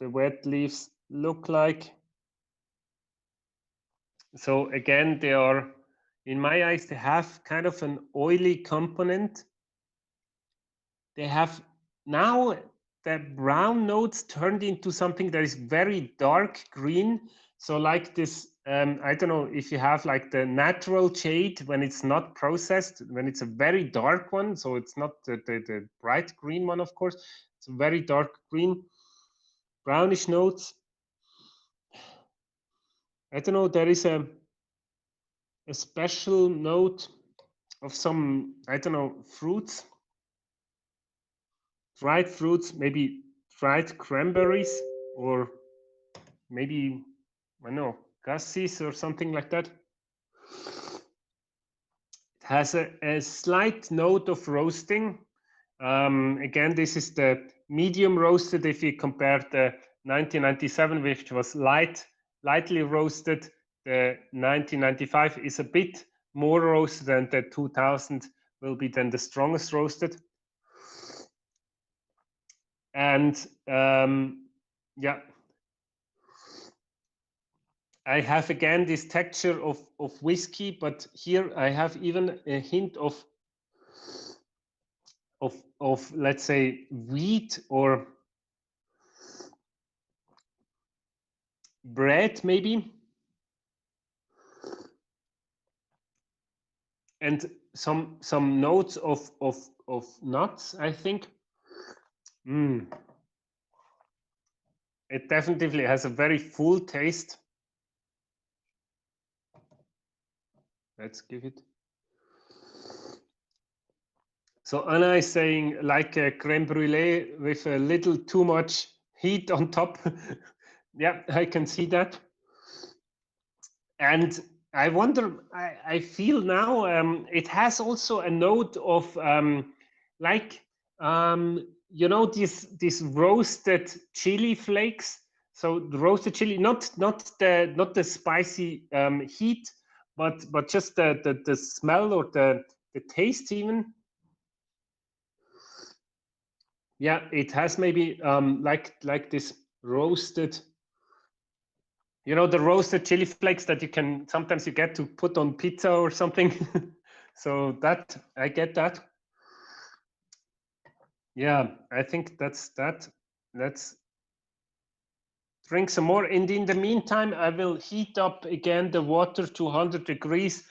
wet leaves look like. So again, they are, in my eyes, they have kind of an oily component. They have now the brown notes turned into something that is very dark green. So like this, I don't know if you have like the natural shade when it's not processed, when it's a very dark one. So it's not the bright green one, of course. It's a very dark green, brownish notes. I don't know, there is a special note of some, I don't know, fruits, dried fruits, maybe dried cranberries, or maybe, I don't know, cassis or something like that. It has a slight note of roasting. Again, this is the medium roasted. If you compare the 1997, which was lightly roasted, the 1995 is a bit more roasted, and the 2000 will be then the strongest roasted. And yeah, I have again this texture of whiskey, but here I have even a hint of let's say wheat or bread maybe, and some notes of nuts, I think. It definitely has a very full taste. Let's give it. So Anna is saying like a creme brulee with a little too much heat on top. Yeah, I can see that. And I wonder, I feel now it has also a note of like, you know, these roasted chili flakes. So the roasted chili, not the spicy heat, but just the smell or the taste even. Yeah, it has maybe like this roasted, you know, the roasted chili flakes that you can sometimes you get to put on pizza or something. So that I get that. Yeah, I think that's that. Let's drink some more. And in the meantime, I will heat up again the water to 100 degrees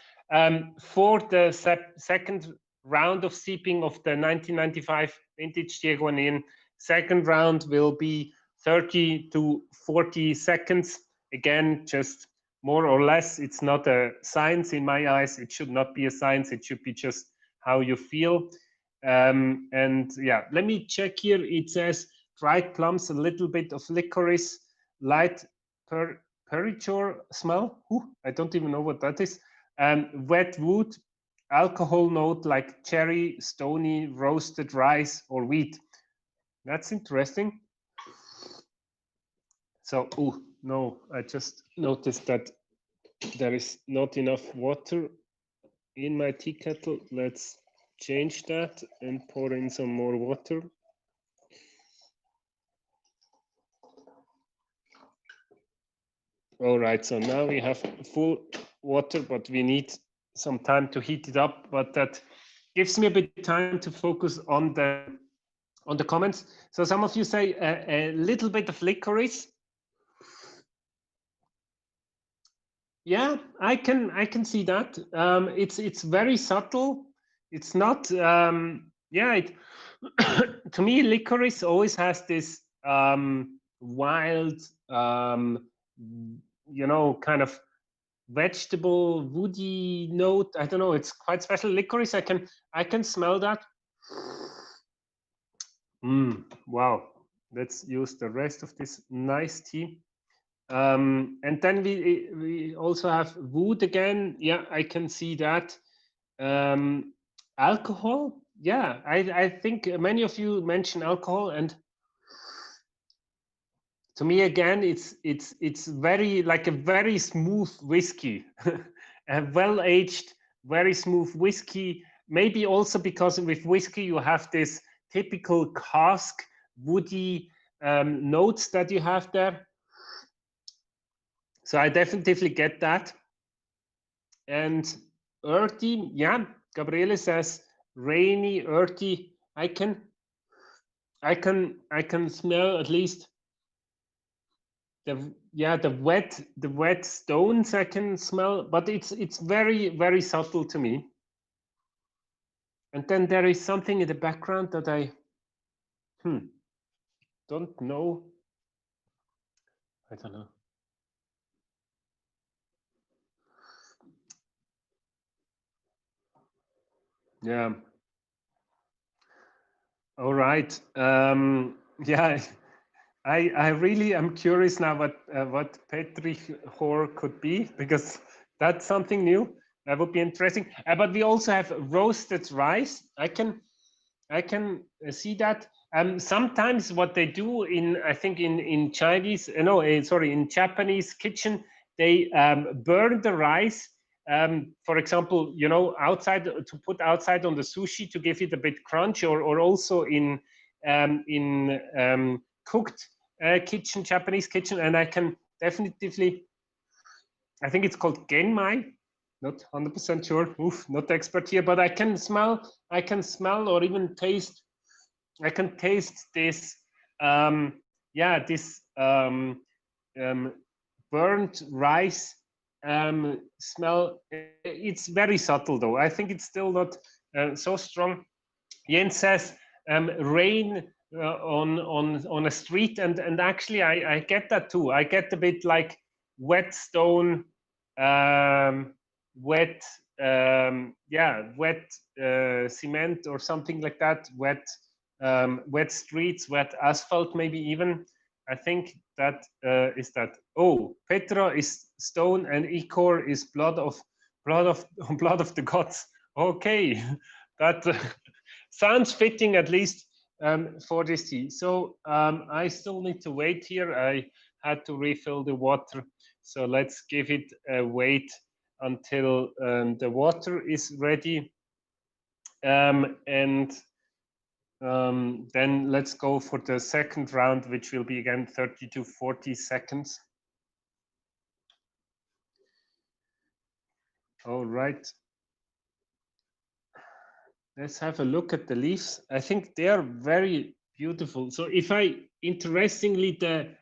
for the second round of steeping of the 1995 vintage Tieguanyin. Second round will be 30 to 40 seconds. Again, just more or less. It's not a science in my eyes. It should not be a science. It should be just how you feel. And yeah, let me check here. It says dried plums, a little bit of licorice, light pericure smell. Ooh, I don't even know what that is. Wet wood, alcohol note like cherry, stony, roasted rice or wheat. That's interesting. So, oh no, I just noticed that there is not enough water in my tea kettle. Let's change that and pour in some more water. All right, so now we have full water, but we need some time to heat it up. But that gives me a bit time to focus on the comments. So some of you say a little bit of licorice. Yeah, I can see that. It's very subtle. It's not. Yeah, it to me licorice always has this wild, you know, kind of vegetable woody note. I don't know. It's quite special. Licorice. I can smell that. Wow. Let's use the rest of this nice tea. And then we also have wood again. Yeah, I can see that. Alcohol. Yeah, I think many of you mentioned alcohol, and to me again, it's very like a very smooth whiskey, a well-aged, very smooth whiskey. Maybe also because with whiskey you have this typical cask woody notes that you have there. So I definitely get that. And earthy, yeah, Gabriele says rainy, earthy. I can smell at least the wet stones I can smell, but it's very, very subtle to me. And then there is something in the background that I don't know. I don't know. Yeah. All right. Yeah, I really am curious now what petrichor could be, because that's something new. That would be interesting. But we also have roasted rice. I can see that. Sometimes what they do I think in Chinese, no, sorry, in Japanese kitchen, they burn the rice. For example, you know, outside to put outside on the sushi to give it a bit crunch, or also in cooked kitchen, Japanese kitchen, and I can definitely. I think it's called genmai. Not 100% sure. Oof, not expert here, but I can smell or even taste. I can taste this, yeah, this burnt rice smell. It's very subtle though. I think it's still not so strong. Jens says rain on a street, and actually I get that too. I get a bit like wet stone, wet yeah, wet cement or something like that, wet streets, wet asphalt, maybe even. I think that is that. Oh, Petra is stone and ichor is blood of blood of the gods. Okay, that sounds fitting at least for this tea. So I still need to wait here. I had to refill the water, so let's give it a wait until the water is ready, and then let's go for the second round, which will be again 30 to 40 seconds. All right. Let's have a look at the leaves. I think they are very beautiful. So if I, interestingly, the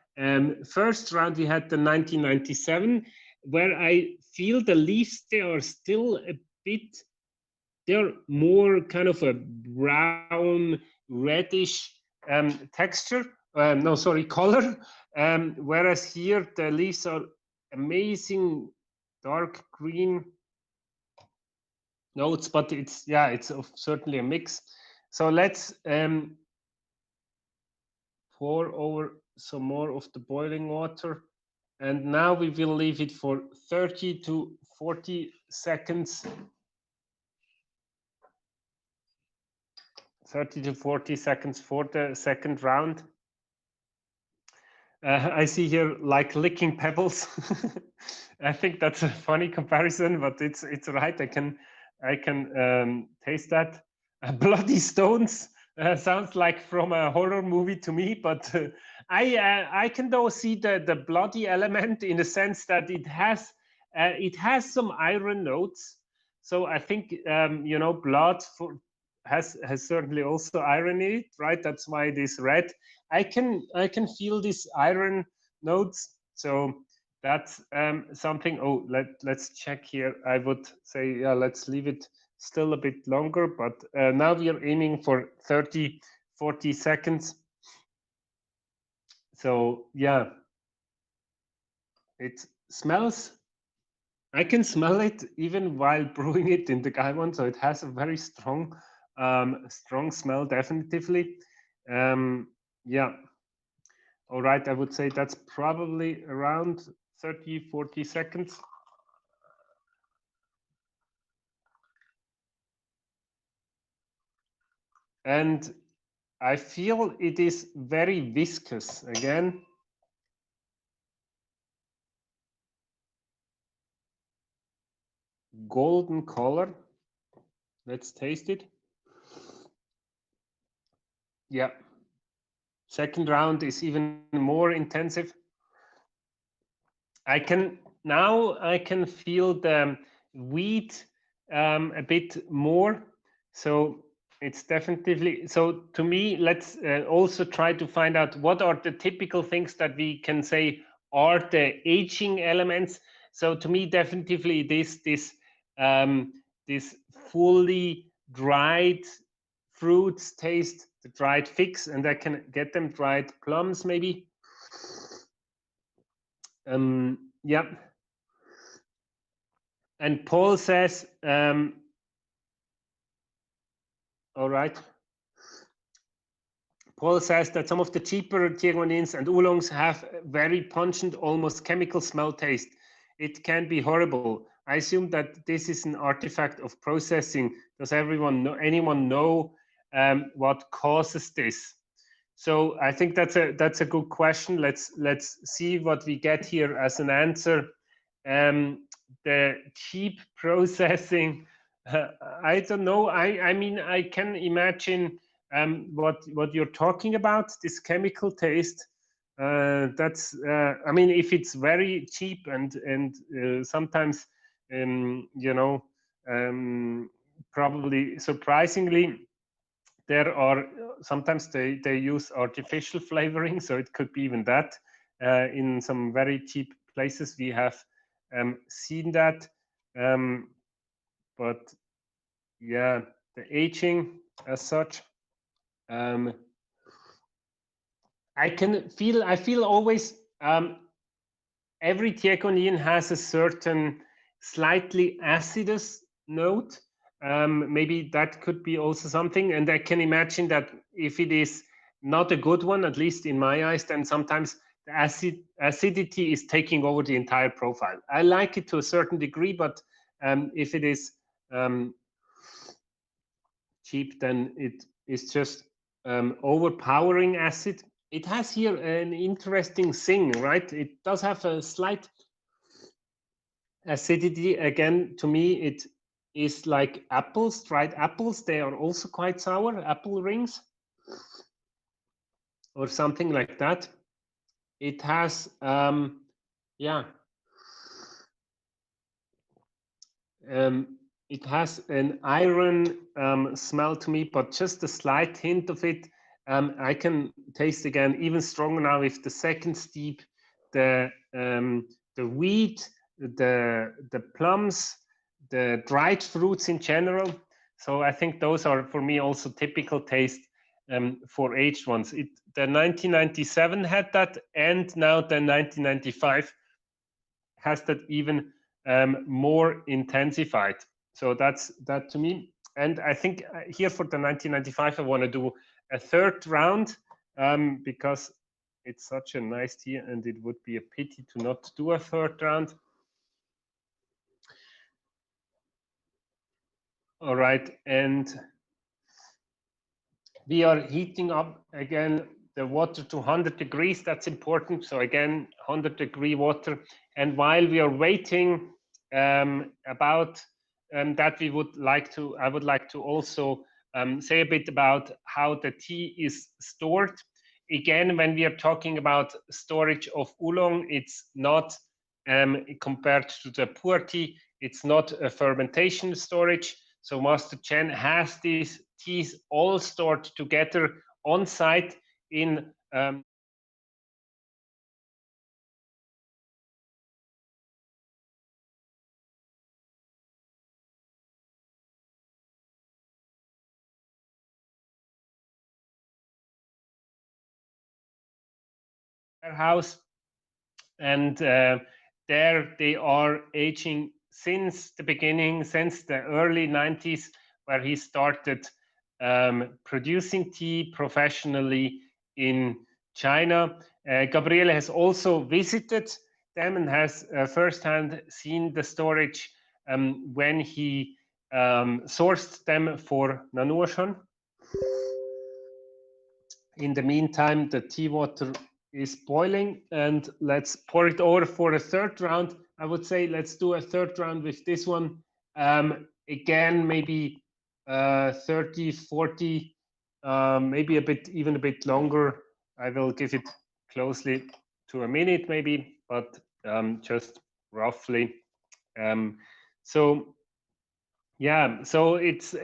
first round we had the 1997, where I feel the leaves, they are still a bit, they're more kind of a brown, reddish texture. No, sorry, color. Whereas here the leaves are amazing dark green notes, but it's, yeah, it's certainly a mix. So let's pour over some more of the boiling water. And now we will leave it for 30 to 40 seconds. 30 to 40 seconds for the second round. I see here like licking pebbles. I think that's a funny comparison, but it's right. I can taste that. Bloody stones sounds like from a horror movie to me, but I can though see the bloody element in the sense that it has some iron notes. So I think you know, blood has certainly also iron in it, right? That's why it is red. I can feel this iron notes. So that's something. Oh, let's check here. I would say, yeah, let's leave it still a bit longer, but now we are aiming for 30, 40 seconds. So yeah, it smells. I can smell it even while brewing it in the Gaiwan, so it has a very strong smell, definitively. Yeah. All right, I would say that's probably around 30, 40 seconds. And I feel it is very viscous again. Golden color. Let's taste it. Yeah. Second round is even more intensive. I can feel the wheat a bit more. So it's definitely, so to me, let's also try to find out what are the typical things that we can say are the aging elements. So to me, definitely this fully dried fruits taste, the dried figs, and I can get them dried plums maybe. Yeah. And Paul says, all right. Paul says that some of the cheaper Tieguanyins and Oolongs have very pungent, almost chemical smell taste. It can be horrible. I assume that this is an artifact of processing. Does anyone know what causes this? So I think that's a good question. Let's see what we get here as an answer. The cheap processing, I don't know. I mean, I can imagine what you're talking about, this chemical taste. That's I mean, if it's very cheap and sometimes you know, probably surprisingly, there are sometimes they use artificial flavoring, so it could be even that. In some very cheap places we have seen that, but yeah, the aging as such, I feel always every Tieguanyin has a certain slightly acidus note. Maybe that could be also something. And I can imagine that if it is not a good one, at least in my eyes, then sometimes the acidity is taking over the entire profile. I like it to a certain degree, but if it is cheap, then it is just overpowering acid. It has here an interesting thing, right? It does have a slight acidity. Again, to me, it is like apples, dried apples. They are also quite sour, apple rings or something like that. It has, yeah, it has an iron smell to me, but just a slight hint of it. I can taste again even stronger now with the second steep, the wheat, the plums, the dried fruits in general. So I think those are for me also typical taste for aged ones. The 1997 had that, and now the 1995 has that even more intensified. So that's that to me. And I think here for the 1995, I want to do a third round because it's such a nice tea, and it would be a pity to not do a third round. All right, and we are heating up again the water to 100 degrees. That's important. So again, 100-degree water. And while we are waiting about that, I would like to also say a bit about how the tea is stored. Again, when we are talking about storage of oolong, it's not compared to the pu'er tea, it's not a fermentation storage. So Master Chen has these teas all stored together on site in warehouse, and there they are aging since the beginning, since the early 90s, where he started producing tea professionally in China. Gabriele has also visited them and has firsthand seen the storage when he sourced them for Nannuoshan. In the meantime, the tea water is boiling, and let's pour it over for a third round. I would say let's do a third round with this one. Again, maybe 30, 40, maybe even a bit longer. I will give it closely to a minute maybe, but just roughly. So yeah, so it's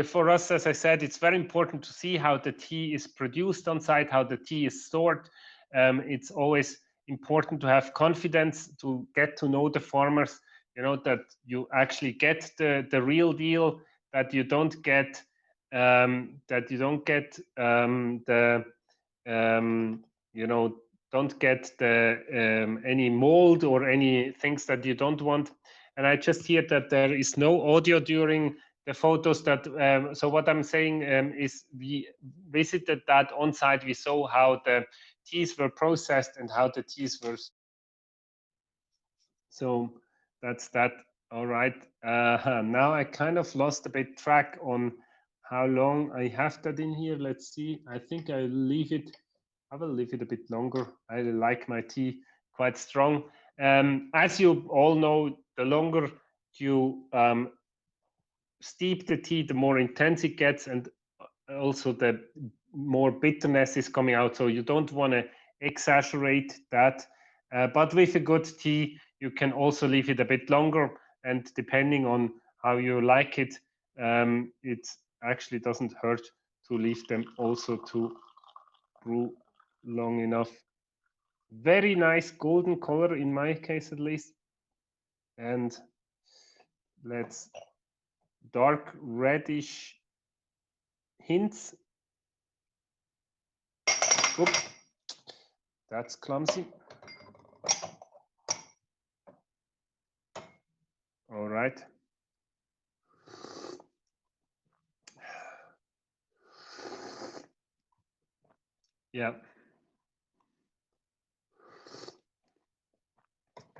for us, as I said, it's very important to see how the tea is produced on site, how the tea is stored. It's always important to have confidence, to get to know the farmers, you know, that you actually get the real deal, that you don't get the you know, don't get the any mold or any things that you don't want. And I just hear that there is no audio during the photos. That so what I'm saying is we visited that on site. We saw how the teas were processed and how the teas were. So that's that. All right. Now I kind of lost a bit track on how long I have that in here. Let's see. I think I will leave it a bit longer. I like my tea quite strong. As you all know, the longer you steep the tea, the more intense it gets, and also the more bitterness is coming out. So you don't want to exaggerate that. But with a good tea, you can also leave it a bit longer. And depending on how you like it, it actually doesn't hurt to leave them also to brew long enough. Very nice golden color in my case, at least. And let's dark reddish hints. Oop, that's clumsy. All right. Yeah.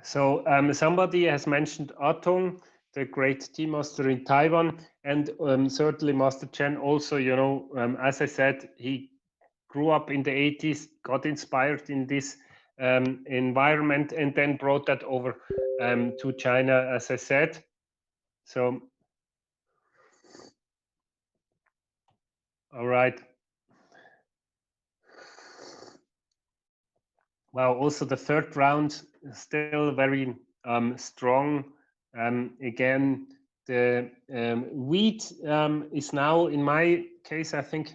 So somebody has mentioned Atong, the great tea master in Taiwan, and certainly Master Chen also, you know, as I said, he grew up in the 80s, got inspired in this environment, and then brought that over to China, as I said. So, all right. Wow, also the third round still very strong. Again, the wheat is now, in my case, I think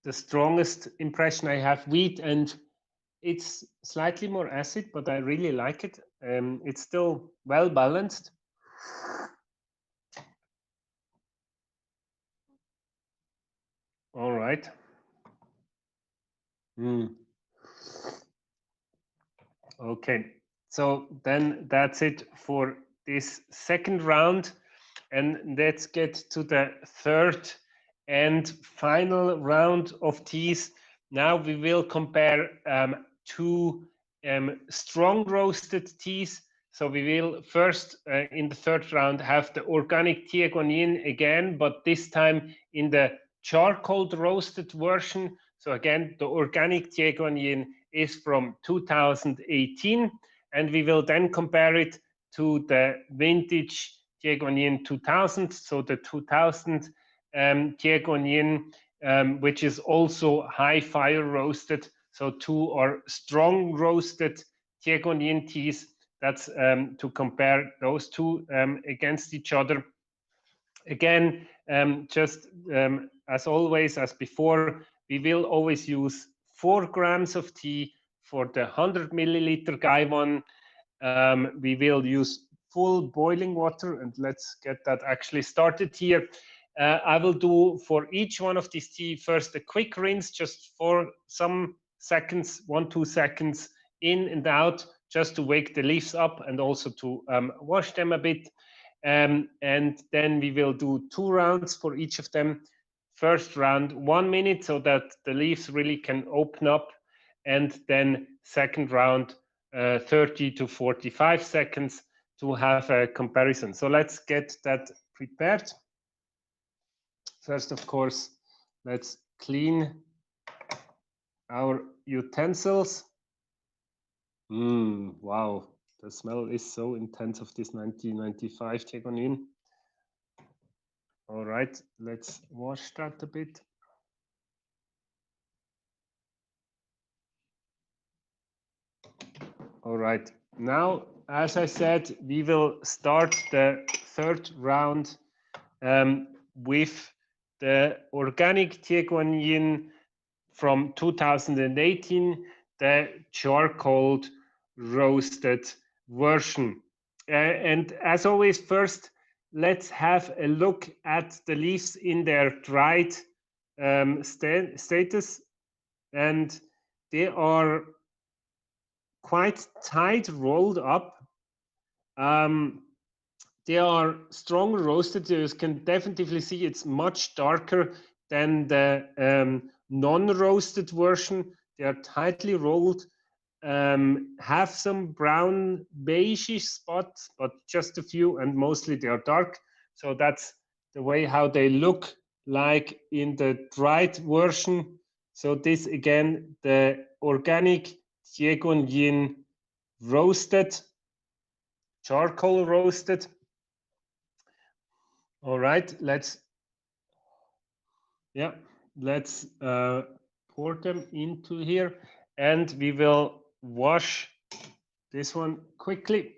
the strongest impression I have. Wheat, and it's slightly more acid, but I really like it. It's still well balanced. All right. Mm. Okay, so then that's it for this second round. And let's get to the third and final round of teas. Now we will compare two strong roasted teas. So we will first, in the third round, have the organic Tieguanyin again, but this time in the charcoal roasted version. So again, the organic Tieguanyin is from 2018, and we will then compare it to the vintage Tieguanyin 2000, so the 2000 Tieguanyin, which is also high fire roasted. So two are strong roasted Tieguanyin teas. That's to compare those two against each other. Again, just as always, as before, we will always use 4 grams of tea for the 100 milliliter Gaiwan. We will use full boiling water, and let's get that actually started here. I will do for each one of these tea first a quick rinse, just for some seconds, 1-2 seconds in and out, just to wake the leaves up and also to wash them a bit. And then we will do 2 rounds for each of them. First round 1 minute, so that the leaves really can open up, and then second round 30 to 45 seconds to have a comparison. So let's get that prepared. First, of course, let's clean our utensils. Wow, the smell is so intense of this 1995 Tieguanyin. All right, let's wash that a bit. All right, now, as I said, we will start the third round with the organic Tieguanyin from 2018, the charcoal roasted version. And as always, first, let's have a look at the leaves in their dried status. And they are quite tight rolled up. They are strong roasted. You can definitely see it's much darker than the non-roasted version. They are tightly rolled, have some brown beigeish spots, but just a few, and mostly they are dark. So that's the way how they look like in the dried version. So this again, the organic Tieguanyin roasted, charcoal roasted. All right, let's pour them into here, and we will wash this one quickly.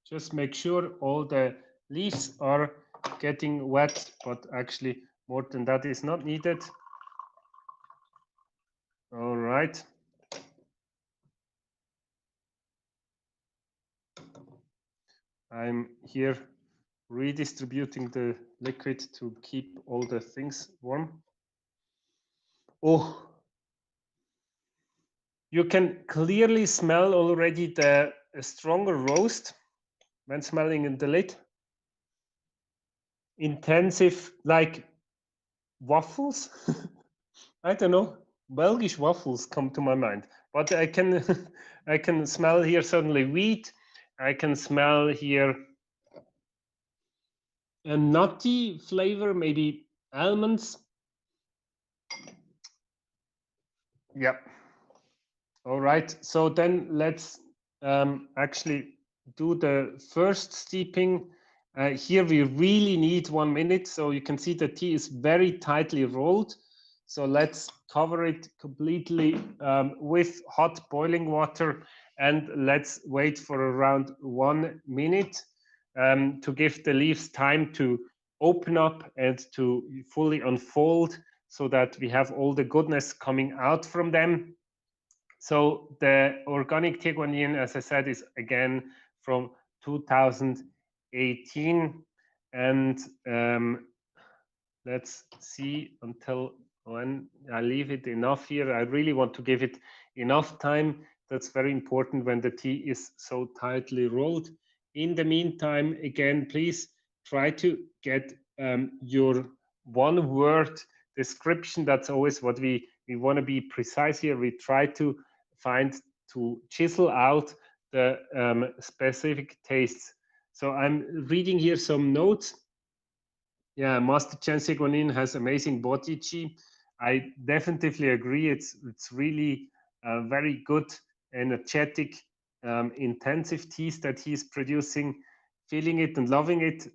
Just make sure all the leaves are getting wet, but actually more than that is not needed. All right. I'm here redistributing the liquid to keep all the things warm. Oh, you can clearly smell already the stronger roast when smelling in the lid. Intensive, like waffles. I don't know. Belgish waffles come to my mind, but I can I can smell here suddenly wheat. I can smell here a nutty flavor, maybe almonds. Yep. All right. So then let's actually do the first steeping. Here we really need 1 minute. So you can see the tea is very tightly rolled. So let's cover it completely with hot boiling water, and let's wait for around 1 minute to give the leaves time to open up and to fully unfold, so that we have all the goodness coming out from them. So the organic Tieguanyin, as I said, is again from 2018, and let's see until when I leave it enough here. I really want to give it enough time. That's very important when the tea is so tightly rolled. In the meantime, again, please try to get your one word description. That's always what we want to be precise here. We try to find to chisel out the specific tastes. So I'm reading here some notes. Yeah, Master Chen has amazing body chi. I definitely agree. It's really very good, energetic, intensive teas that he's producing. Feeling it and loving it.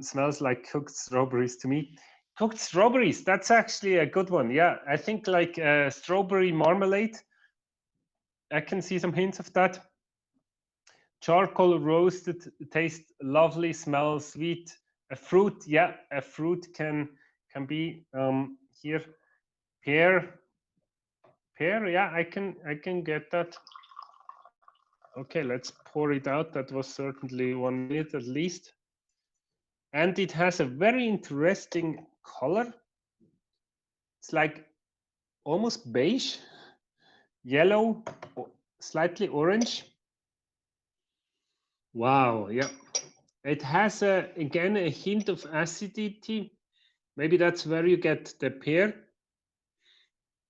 Smells like cooked strawberries to me. Cooked strawberries. That's actually a good one. Yeah, I think like strawberry marmalade. I can see some hints of that. Charcoal roasted, tastes lovely, smells sweet. A fruit, yeah, a fruit can be here. Pear, yeah, I can get that. Okay, let's pour it out. That was certainly 1 minute at least. And it has a very interesting color. It's like almost beige, yellow, slightly orange. Wow, yeah. It has again a hint of acidity. Maybe that's where you get the pear.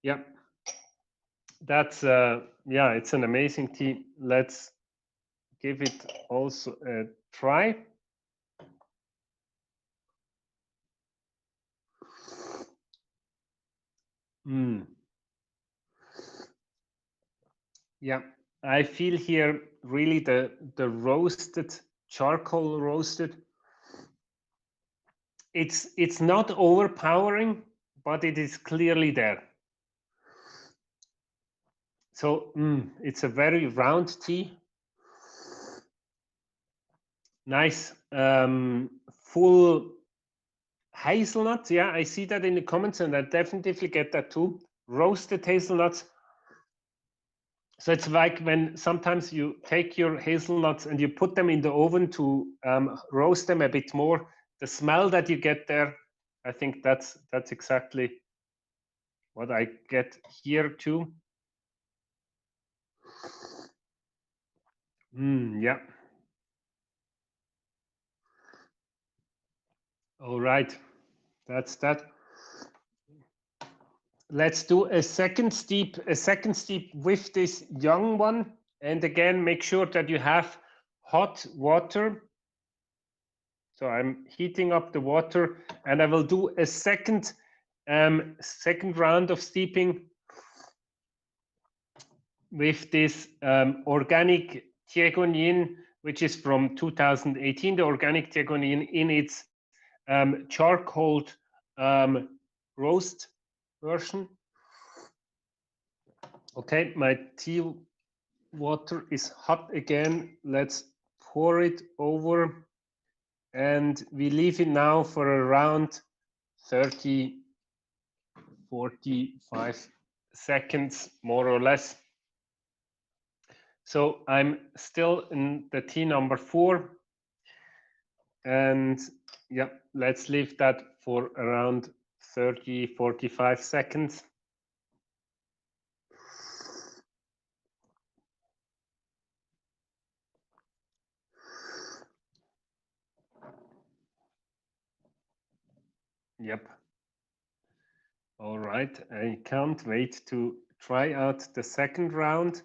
Yeah, that's yeah, it's an amazing tea. Let's give it also a try. Mm. Yeah, I feel here really the roasted charcoal roasted. It's not overpowering, but it is clearly there. So it's a very round tea. Nice, full hazelnuts. Yeah, I see that in the comments, and I definitely get that too. Roasted hazelnuts. So it's like when sometimes you take your hazelnuts and you put them in the oven to roast them a bit more. The smell that you get there, I think that's exactly what I get here too. Yeah. All right. That's that. Let's do a second steep with this young one. And again, make sure that you have hot water. So I'm heating up the water, and I will do a second round of steeping with this organic Tieguanyin, which is from 2018, the organic Tieguanyin in its charcoal roast version. Okay, my tea water is hot again. Let's pour it over, and we leave it now for around 30, 45 seconds, more or less. So I'm still in the tea number 4. And yeah, let's leave that for around 30, 45 seconds. Yep. All right, I can't wait to try out the second round.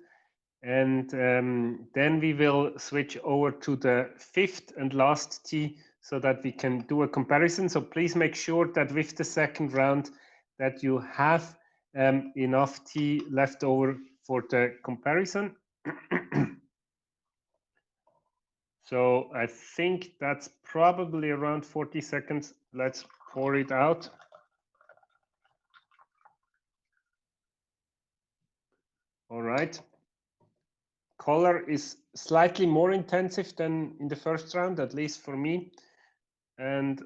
And then we will switch over to the fifth and last tea so that we can do a comparison. So please make sure that with the second round that you have enough tea left over for the comparison. So I think that's probably around 40 seconds. Let's pour it out. All right. Color is slightly more intensive than in the first round, at least for me. And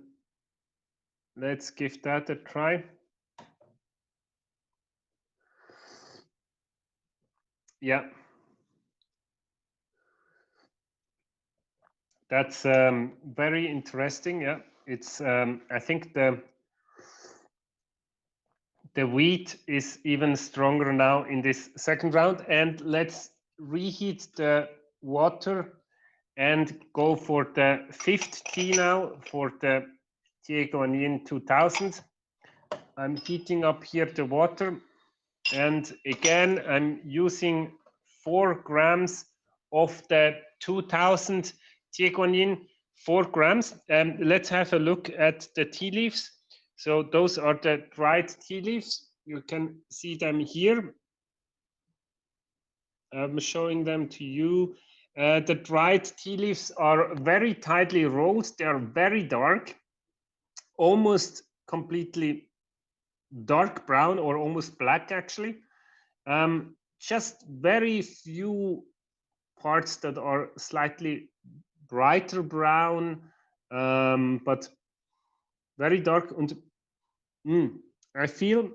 let's give that a try. Yeah. That's very interesting. Yeah. It's I think the wheat is even stronger now in this second round. And let's reheat the water and go for the fifth tea now for the Tieguanyin 2000. I'm heating up here the water, and again I'm using 4 grams of the 2000 Tieguanyin, 4 grams. Let's have a look at the tea leaves. So those are the dried tea leaves. You can see them here. I'm showing them to you. The dried tea leaves are very tightly rolled. They are very dark, almost completely dark brown or almost black actually. Just very few parts that are slightly brighter brown, but very dark. And I feel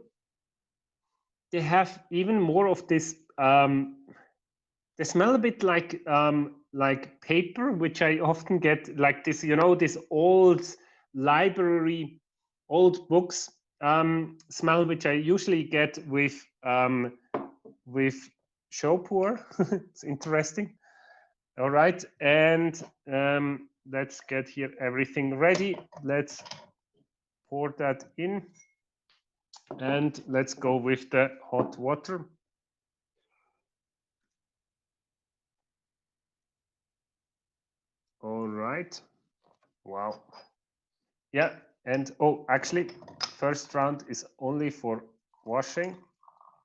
they have even more of this. They smell a bit like paper, which I often get, like this, you know, this old library, old books smell, which I usually get with show pour. It's interesting. All right, and let's get here everything ready. Let's pour that in, and let's go with the hot water. All right. Wow. Yeah, and oh, actually, first round is only for washing.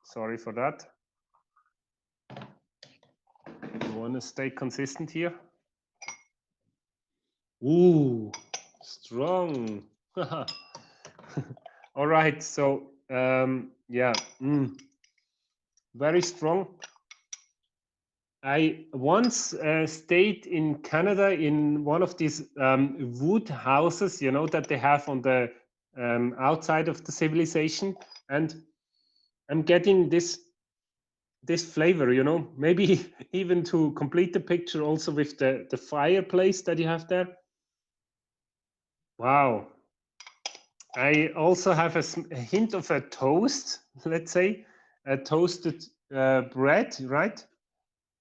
Sorry for that. You want to stay consistent here. Ooh, strong. All right, so yeah, very strong. I once stayed in Canada in one of these wood houses, you know, that they have on the outside of the civilization, and I'm getting this flavor, you know, maybe even to complete the picture also with the fireplace that you have there. Wow. I also have a hint of a toast, let's say, a toasted bread, right?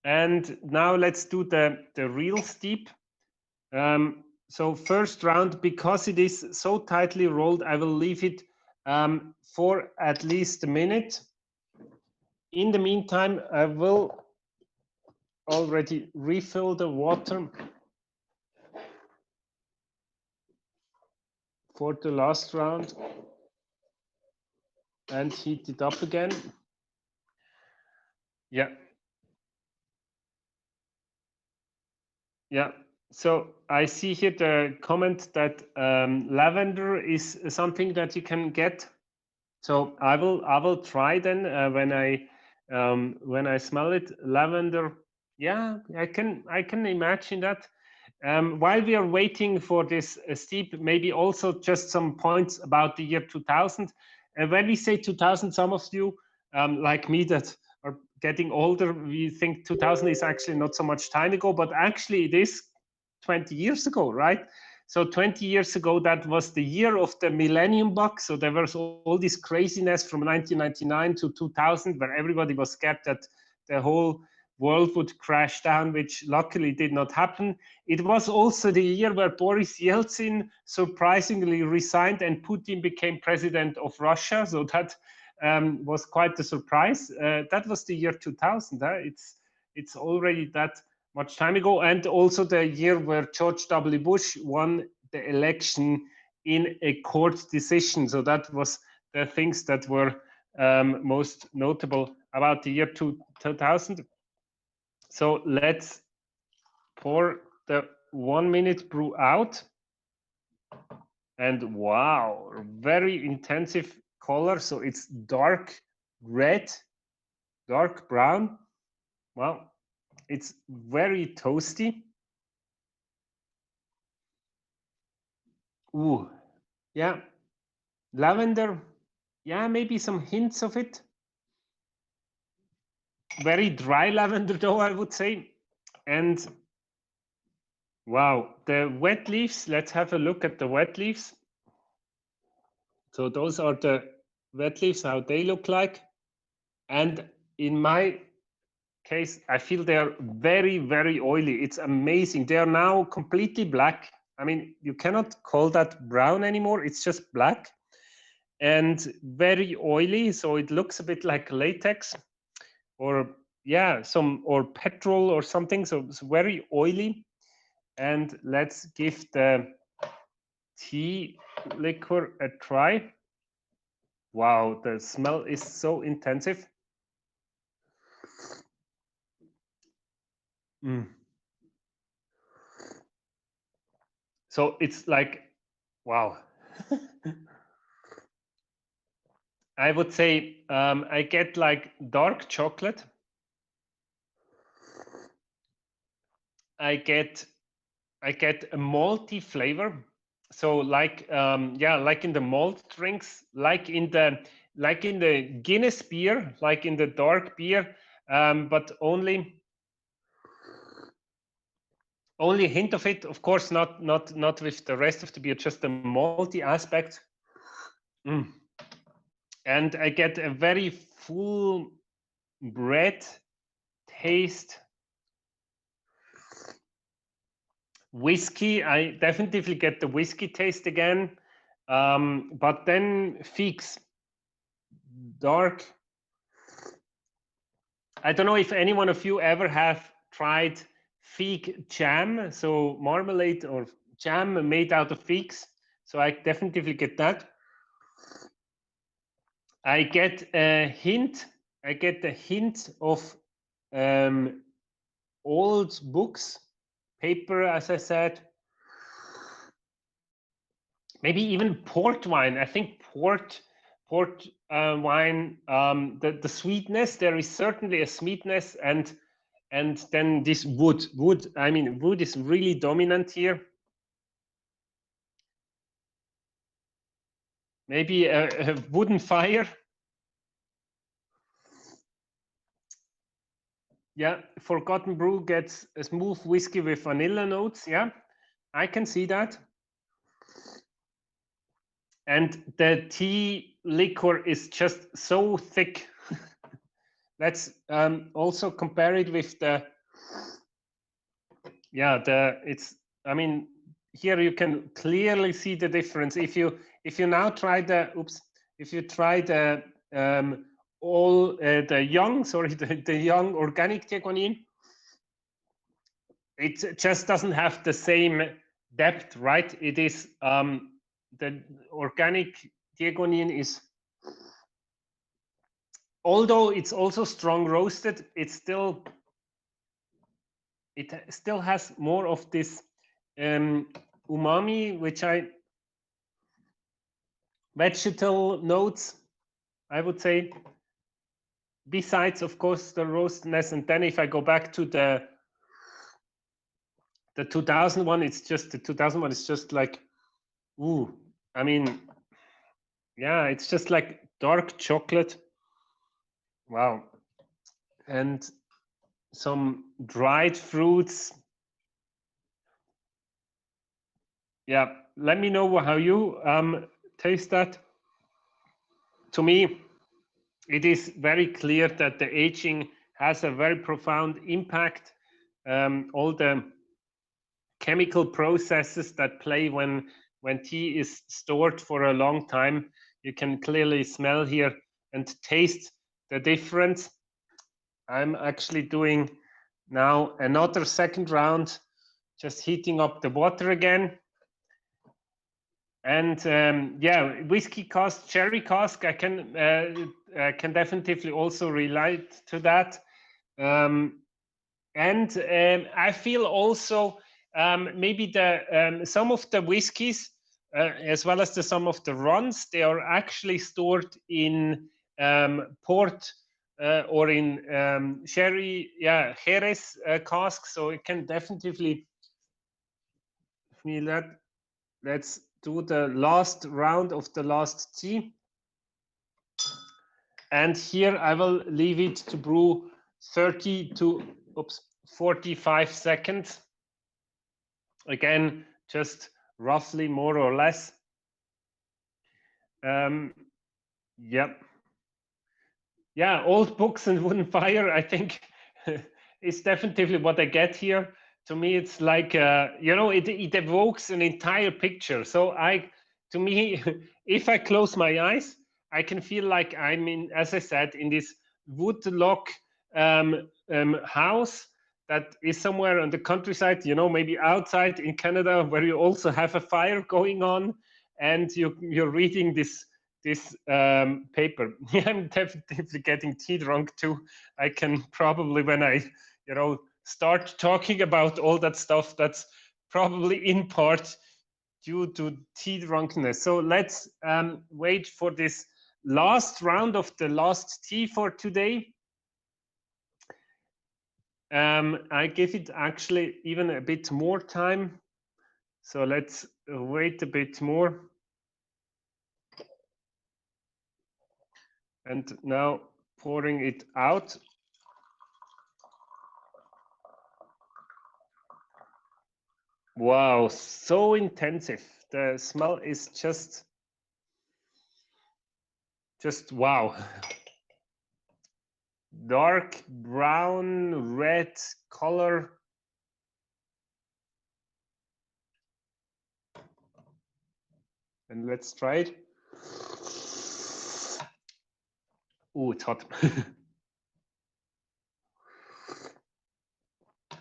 And now let's do the real steep. So first round, because it is so tightly rolled, I will leave it for at least a minute. In the meantime, I will already refill the water for the last round and heat it up again. Yeah. Yeah. So I see here the comment that lavender is something that you can get. So I will try then when I smell it. Lavender. Yeah, I can imagine that. While we are waiting for this steep, maybe also just some points about the year 2000. When we say 2000, some of you, like me, that are getting older, we think 2000 is actually not so much time ago, but actually it is 20 years ago, right? So 20 years ago, that was the year of the millennium bug. So there was all this craziness from 1999 to 2000, where everybody was scared that the whole world would crash down, which luckily did not happen. It was also the year where Boris Yeltsin surprisingly resigned and Putin became president of Russia. So that was quite a surprise. That was the year 2000. It's already that much time ago, and also the year where George W. Bush won the election in a court decision. So that was the things that were most notable about the year 2000. So let's pour the 1 minute brew out. And wow, very intensive color. So it's dark red, dark brown. Wow, it's very toasty. Ooh, yeah, lavender. Yeah, maybe some hints of it. Very dry lavender though, I would say. And wow, the wet leaves. Let's have a look at the wet leaves. So those are the wet leaves, how they look like. And in my case, I feel they're very, very oily. It's amazing. They are now completely black. I mean, you cannot call that brown anymore. It's just black and very oily. So it looks a bit like latex or yeah, or petrol or something. So it's very oily. And let's give the tea liquor a try. Wow, the smell is so intensive. Mm. So it's like, wow. I would say I get like dark chocolate. I get a malty flavor. So like yeah, like in the malt drinks, like in the Guinness beer, like in the dark beer, but only a hint of it. Of course, not with the rest of the beer, just the malty aspect. Mm. And I get a very full bread taste. Whiskey, I definitely get the whiskey taste again. But then figs, dark. I don't know if any one of you ever have tried fig jam, so marmalade or jam made out of figs. So I definitely get that. I get a hint. I get the hint of old books, paper, as I said. Maybe even port wine. I think port wine. The sweetness. There is certainly a sweetness, and then this wood. I mean, wood is really dominant here. Maybe a wooden fire. Yeah, Forgotten Brew gets a smooth whiskey with vanilla notes. Yeah, I can see that. And the tea liquor is just so thick. Let's also compare it with the, yeah, it's, I mean, here you can clearly see the difference. If you now try the, if you try the the young organic Tieguanyin, it just doesn't have the same depth, right? It is the organic Tieguanyin is, although it's also strong roasted, it still has more of this umami, which vegetal notes, I would say, besides of course the roastedness. And then if I go back to the 2001, it's just the 2001 is just like, ooh, I mean, yeah, it's just like dark chocolate. Wow. And some dried fruits. Yeah, let me know how you taste that. To me, it is very clear that the aging has a very profound impact. All the chemical processes that play when tea is stored for a long time, you can clearly smell here and taste the difference. I'm actually doing now another second round, just heating up the water again. And yeah, whiskey cask, sherry cask, I can definitively also relate to that. And I feel also maybe the some of the whiskies, as well as some of the runs, they are actually stored in port or in sherry, yeah, Jerez casks. So it can definitely feel that. Let's do the last round of the last tea. And here I will leave it to brew 30 to 45 seconds. Again, just roughly more or less. Yeah. Yeah, old books and wooden fire, I think it's definitely what I get here. To me, it's like, you know, it evokes an entire picture. So to me, if I close my eyes, I can feel like I'm in, as I said, in this wood log house that is somewhere on the countryside, you know, maybe outside in Canada, where you also have a fire going on, and you're reading this paper. I'm definitely getting tea drunk too. I can probably, when I, you know, start talking about all that stuff, that's probably in part due to tea drunkenness. So let's wait for this last round of the last tea for today. I give it actually even a bit more time. So let's wait a bit more. And now pouring it out. Wow, so intensive. The smell is just wow. Dark brown, red color. And let's try it. Oh, it's hot.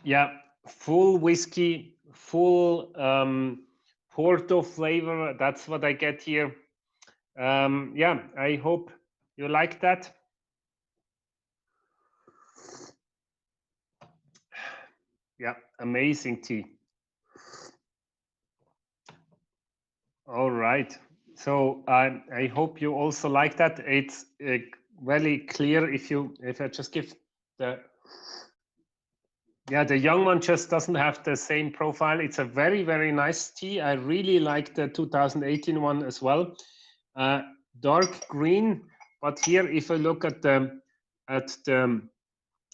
Yeah, full whiskey, full Porto flavor. That's what I get here. Yeah, I hope you like that. Yeah, amazing tea. All right. So I hope you also like that. It's very clear if I just give the young one just doesn't have the same profile. It's a very, very nice tea. I really like the 2018 one as well. Dark green, but here if I look at the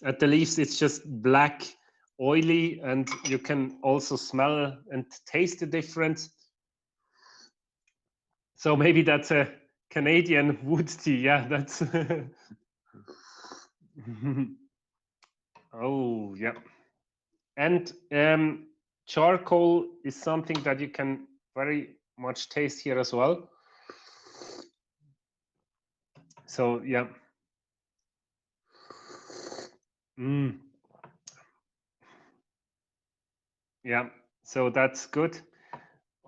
leaves, it's just black, oily, and you can also smell and taste the difference. So maybe that's a Canadian wood tea. Yeah, that's. Oh, yeah. And charcoal is something that you can very much taste here as well. So, yeah. Yeah, so that's good.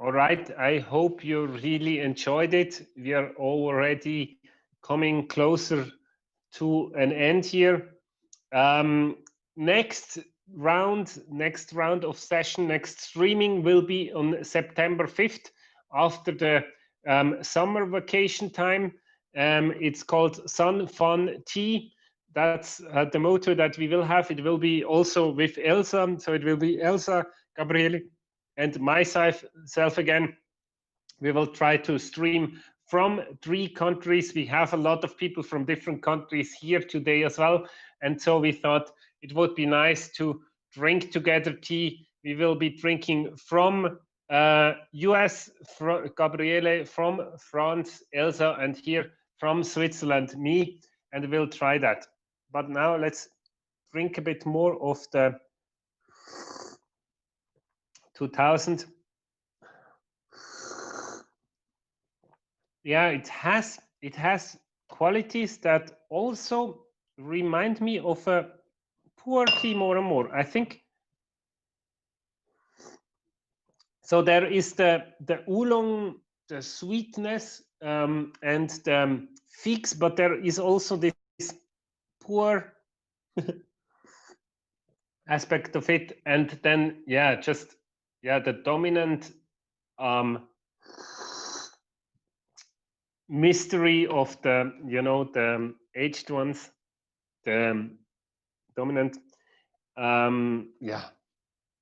All right, I hope you really enjoyed it. We are already coming closer to an end here. Next round of session, next streaming will be on September 5th after the summer vacation time. It's called Sun Fun Tea. That's the motto that we will have. It will be also with Elsa. So it will be Elsa, Gabriele, and myself again. We will try to stream from 3 countries. We have a lot of people from different countries here today as well. And so we thought it would be nice to drink together tea. We will be drinking from US, Gabriele, from France, Elsa, and here from Switzerland, me, and we'll try that. But now let's drink a bit more of the 2000. Yeah, it has qualities that also remind me of a pu'er tea more and more. I think so. There is the oolong, the sweetness, and the figs, but there is also this pu'er aspect of it, and then the dominant mystery of the the aged ones, the dominant.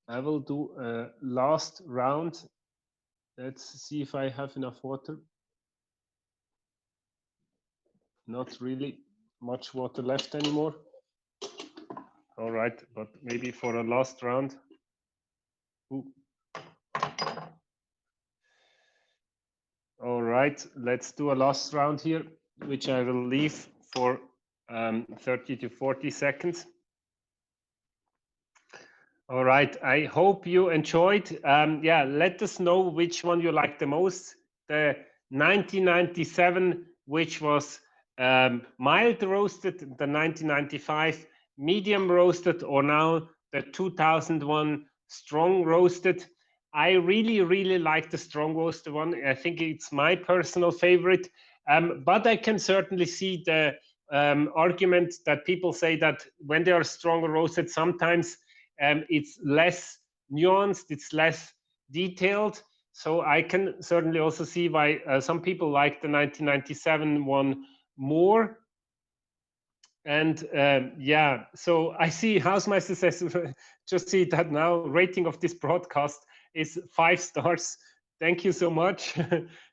I will do a last round. Let's see if I have enough water. Not really much water left anymore. All right, but maybe for a last round. Ooh. All right, let's do a last round here, which I will leave for 30 to 40 seconds. All right, I hope you enjoyed. Let us know which one you like the most. The 1997, which was mild roasted, the 1995 medium roasted, or now the 2001 strong roasted. I really like the strong roasted one. I think it's my personal favorite, but I can certainly see the argument that people say that when they are stronger roasted, sometimes it's less nuanced, it's less detailed. So I can certainly also see why some people like the 1997 one more. And so I see Hausmeister says, just see that now, rating of this broadcast is 5 stars. Thank you so much.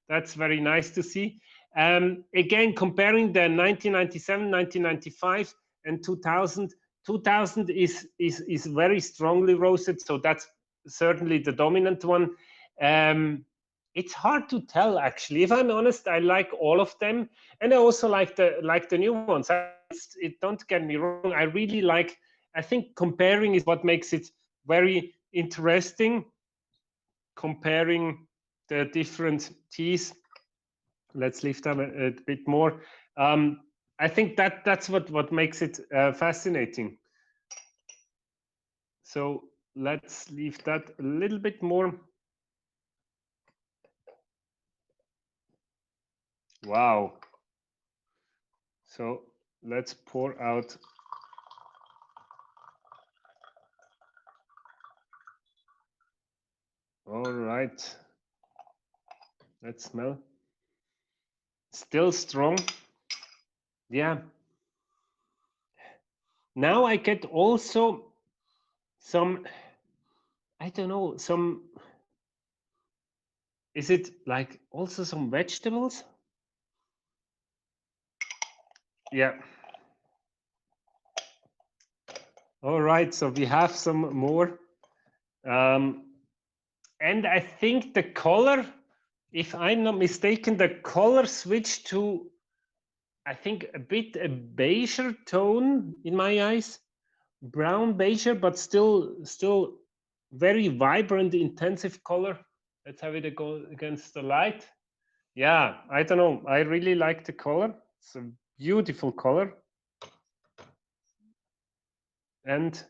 That's very nice to see. Again, comparing the 1997, 1995, and 2000, 2000 is very strongly roasted, so that's certainly the dominant one. It's hard to tell, actually. If I'm honest, I like all of them, and I also like the new ones. Don't get me wrong. I really like. I think comparing is what makes it very interesting. Comparing the different teas. Let's leave them a bit more. I think that's what makes it fascinating. So let's leave that a little bit more. Wow. So let's pour out. All right. Let's smell. Still strong. Yeah. Now I get also some, I don't know, some, is it like also some vegetables? Yeah. All right, so we have some more. And I think the color, if I'm not mistaken, the color switched to, I think, a bit a beigeier tone in my eyes. Brown beigeier, but still very vibrant, intensive color. Let's have it go against the light. Yeah, I don't know. I really like the color. It's a beautiful color. And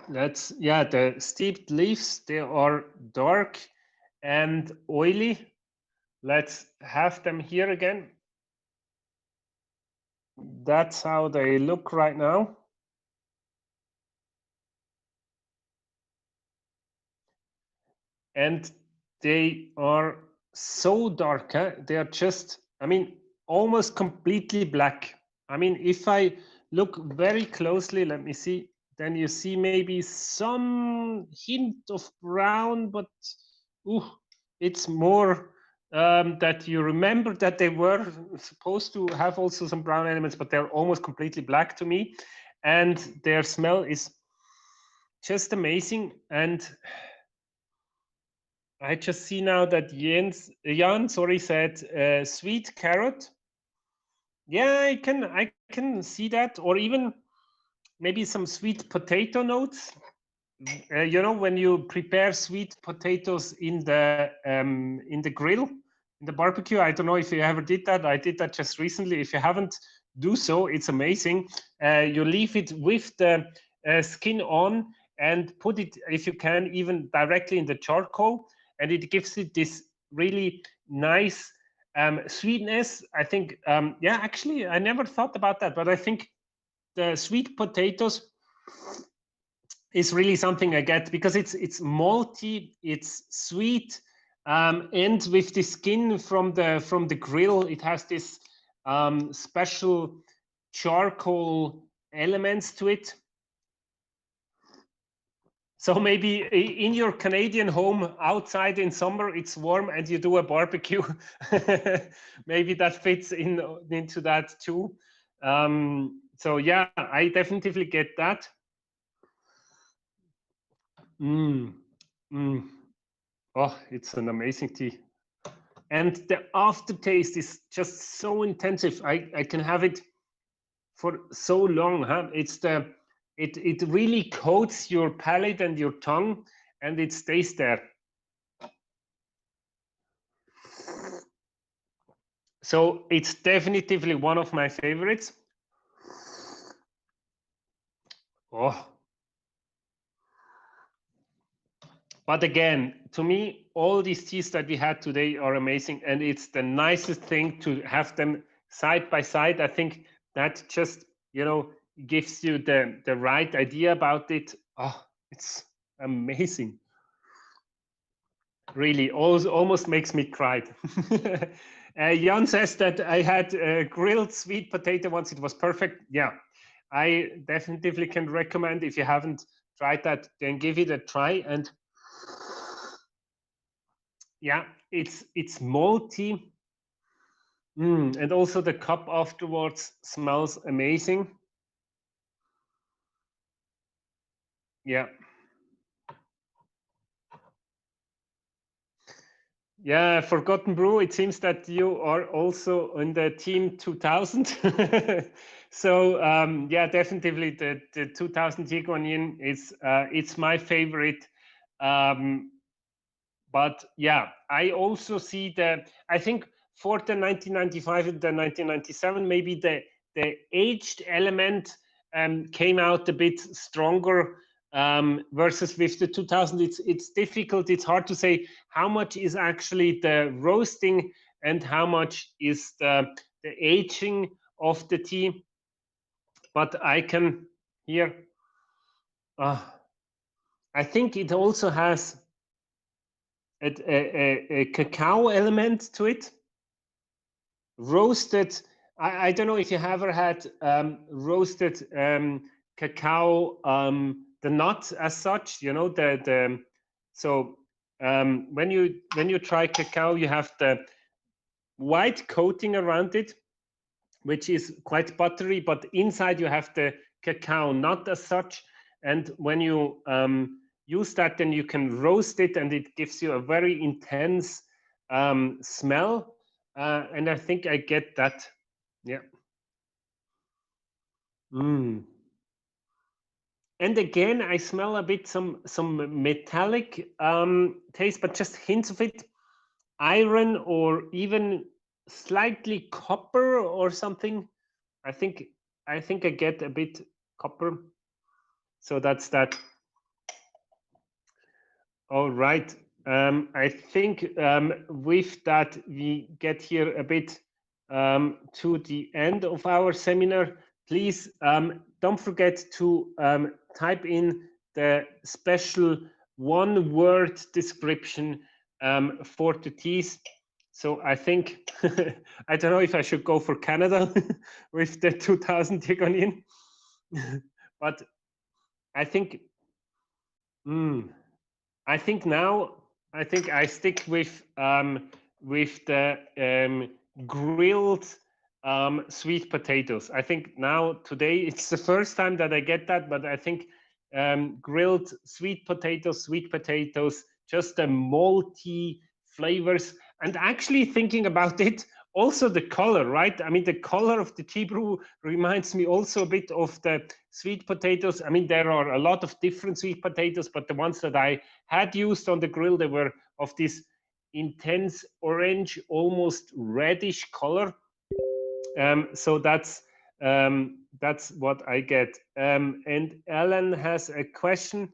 the steeped leaves, they are dark and oily. Let's have them here again. That's how they look right now. And they are so dark. They are just, I mean, almost completely black. I mean, if I look very closely, let me see, then you see maybe some hint of brown, but it's more that you remember that they were supposed to have also some brown elements, but they're almost completely black to me. And their smell is just amazing. And I just see now that Jan said sweet carrot. Yeah, I can can see that, or even maybe some sweet potato notes. You know, when you prepare sweet potatoes in the grill, in the barbecue. I don't know if you ever did that. I did that just recently. If you haven't, do so. It's amazing. You leave it with the skin on and put it, if you can, even directly in the charcoal, and it gives it this really nice sweetness. I think, yeah, actually, I never thought about that, but I think the sweet potatoes is really something I get because it's malty, it's sweet, and with the skin from the grill, it has this special charcoal elements to it. So maybe in your Canadian home outside in summer, it's warm and you do a barbecue. Maybe that fits into that too. So yeah, I definitely get that. Mm, mm. Oh, it's an amazing tea. And the aftertaste is just so intensive. I can have it for so long. Huh? It really coats your palate and your tongue, and it stays there. So it's definitively one of my favorites. Oh. But again, to me, all these teas that we had today are amazing, and it's the nicest thing to have them side by side. I think that just, you know, gives you the right idea about it. Oh, it's amazing. Really, almost makes me cry. Jan says that I had grilled sweet potato once. It was perfect. Yeah, I definitely can recommend. If you haven't tried that, then give it a try. And yeah, it's malty, and also the cup afterwards smells amazing. Yeah. Yeah, Forgotten Brew, it seems that you are also in the team 2000. So yeah, definitely the 2000 Tieguanyin is it's my favorite. But yeah, I also see I think for the 1995 and the 1997, maybe the aged element came out a bit stronger versus with the 2000. It's difficult. It's hard to say how much is actually the roasting and how much is the aging of the tea. But I can here. I think it also has a cacao element to it. Roasted, I don't know if you ever had roasted cacao, the nut as such, you know, so when you try cacao, you have the white coating around it, which is quite buttery, but inside you have the cacao nut as such. And when you use that, then you can roast it, and it gives you a very intense smell. And I think I get that. Yeah. Mm. And again, I smell a bit some metallic taste, but just hints of it. Iron or even slightly copper or something. I think I get a bit copper. So that's that. All right. I think with that we get here a bit to the end of our seminar. Please don't forget to type in the special one-word description for the teas. So I think I don't know if I should go for Canada with the 2000 Tieguanyin, but I think. I think now I stick with the grilled sweet potatoes. I think now today it's the first time that I get that, but I think grilled sweet potatoes, just the malty flavors. And actually thinking about it, Also the color, right? I mean, the color of the tea brew reminds me also a bit of the sweet potatoes. I mean, there are a lot of different sweet potatoes, but the ones that I had used on the grill, they were of this intense orange, almost reddish color. So that's what I get. And Alan has a question.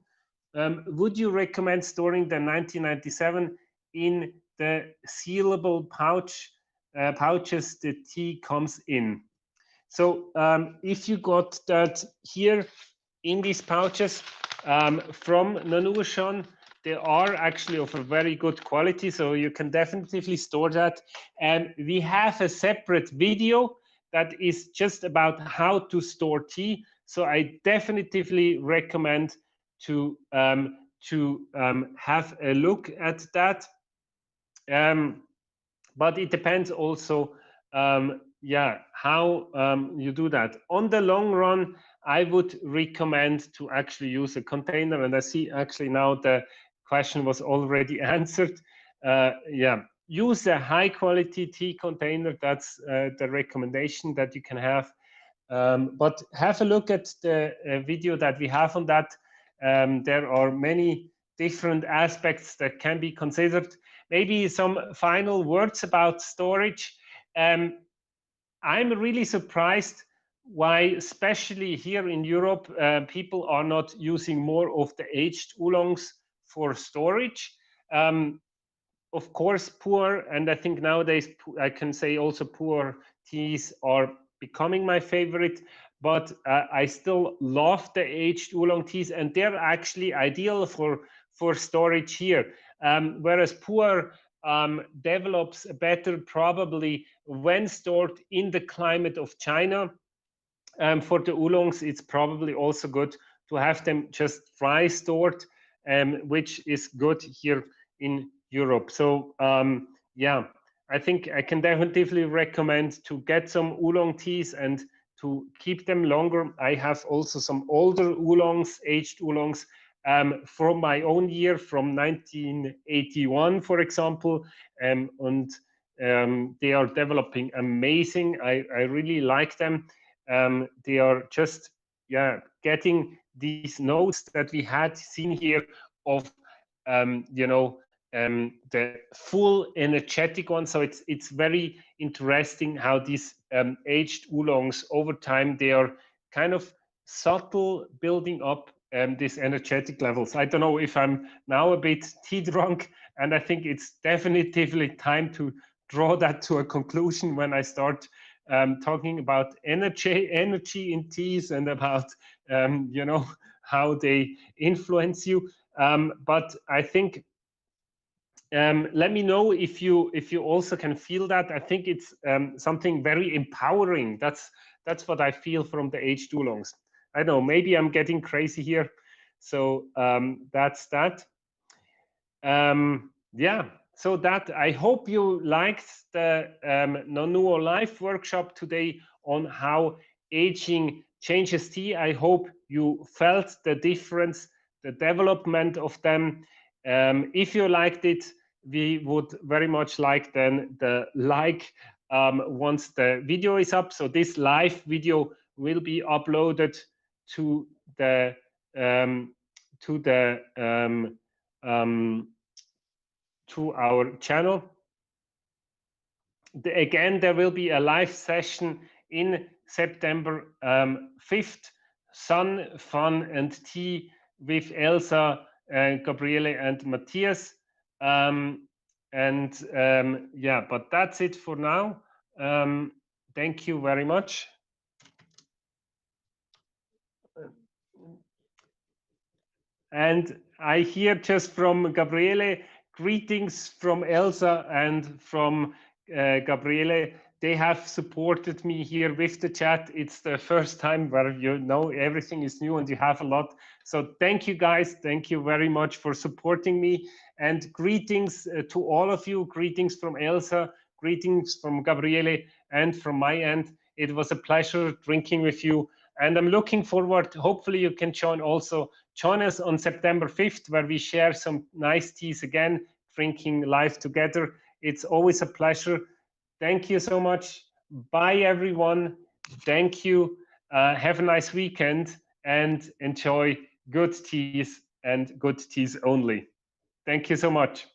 Would you recommend storing the 1997 in the sealable pouches the tea comes in? So if you got that here in these pouches from Nannuoshan, they are actually of a very good quality, so you can definitely store that. And we have a separate video that is just about how to store tea. So I definitely recommend to have a look at that. But it depends also, yeah, how you do that. On the long run, I would recommend to actually use a container. And I see actually now the question was already answered. Yeah, use a high quality tea container. That's the recommendation that you can have. But have a look at the video that we have on that. There are many different aspects that can be considered. Maybe some final words about storage. I'm really surprised why, especially here in Europe, people are not using more of the aged oolongs for storage. Of course, pu'er, and I think nowadays I can say also pu'er teas are becoming my favorite, but I still love the aged oolong teas, and they're actually ideal for storage here. Whereas pu'er develops better probably when stored in the climate of China. For the oolongs, it's probably also good to have them just dry stored, which is good here in Europe. So yeah, I think I can definitely recommend to get some oolong teas and to keep them longer. I have also some older oolongs, aged oolongs, from my own year, from 1981, for example, and they are developing amazing. I really like them. They are just, yeah, getting these notes that we had seen here of the full energetic one. So it's very interesting how these aged oolongs over time, they are kind of subtle building up these energetic levels. I don't know if I'm now a bit tea drunk, and I think it's definitely time to draw that to a conclusion when I start talking about energy in teas and about how they influence you. But I think let me know if you also can feel that. I think it's something very empowering. That's what I feel from the aged oolongs. I don't know, maybe I'm getting crazy here. So that's that. Yeah, so that I hope you liked the NannuoLive workshop today on how aging changes tea. I hope you felt the difference, the development of them. If you liked it, we would very much like then the like once the video is up. So this live video will be uploaded to the to our channel. Again, there will be a live session in September 5th, Sun, Fun and Tea with Elsa, Gabriele and Matthias. Yeah, but that's it for now. Thank you very much. And I hear just from Gabriele, greetings from Elsa and from Gabriele. They have supported me here with the chat. It's the first time where everything is new and you have a lot. So thank you guys. Thank you very much for supporting me. And greetings to all of you. Greetings from Elsa. Greetings from Gabriele and from my end. It was a pleasure drinking with you. And I'm looking forward. Hopefully you can join us on September 5th, where we share some nice teas again, drinking live together. It's always a pleasure. Thank you so much. Bye, everyone. Thank you. Have a nice weekend and enjoy good teas and good teas only. Thank you so much.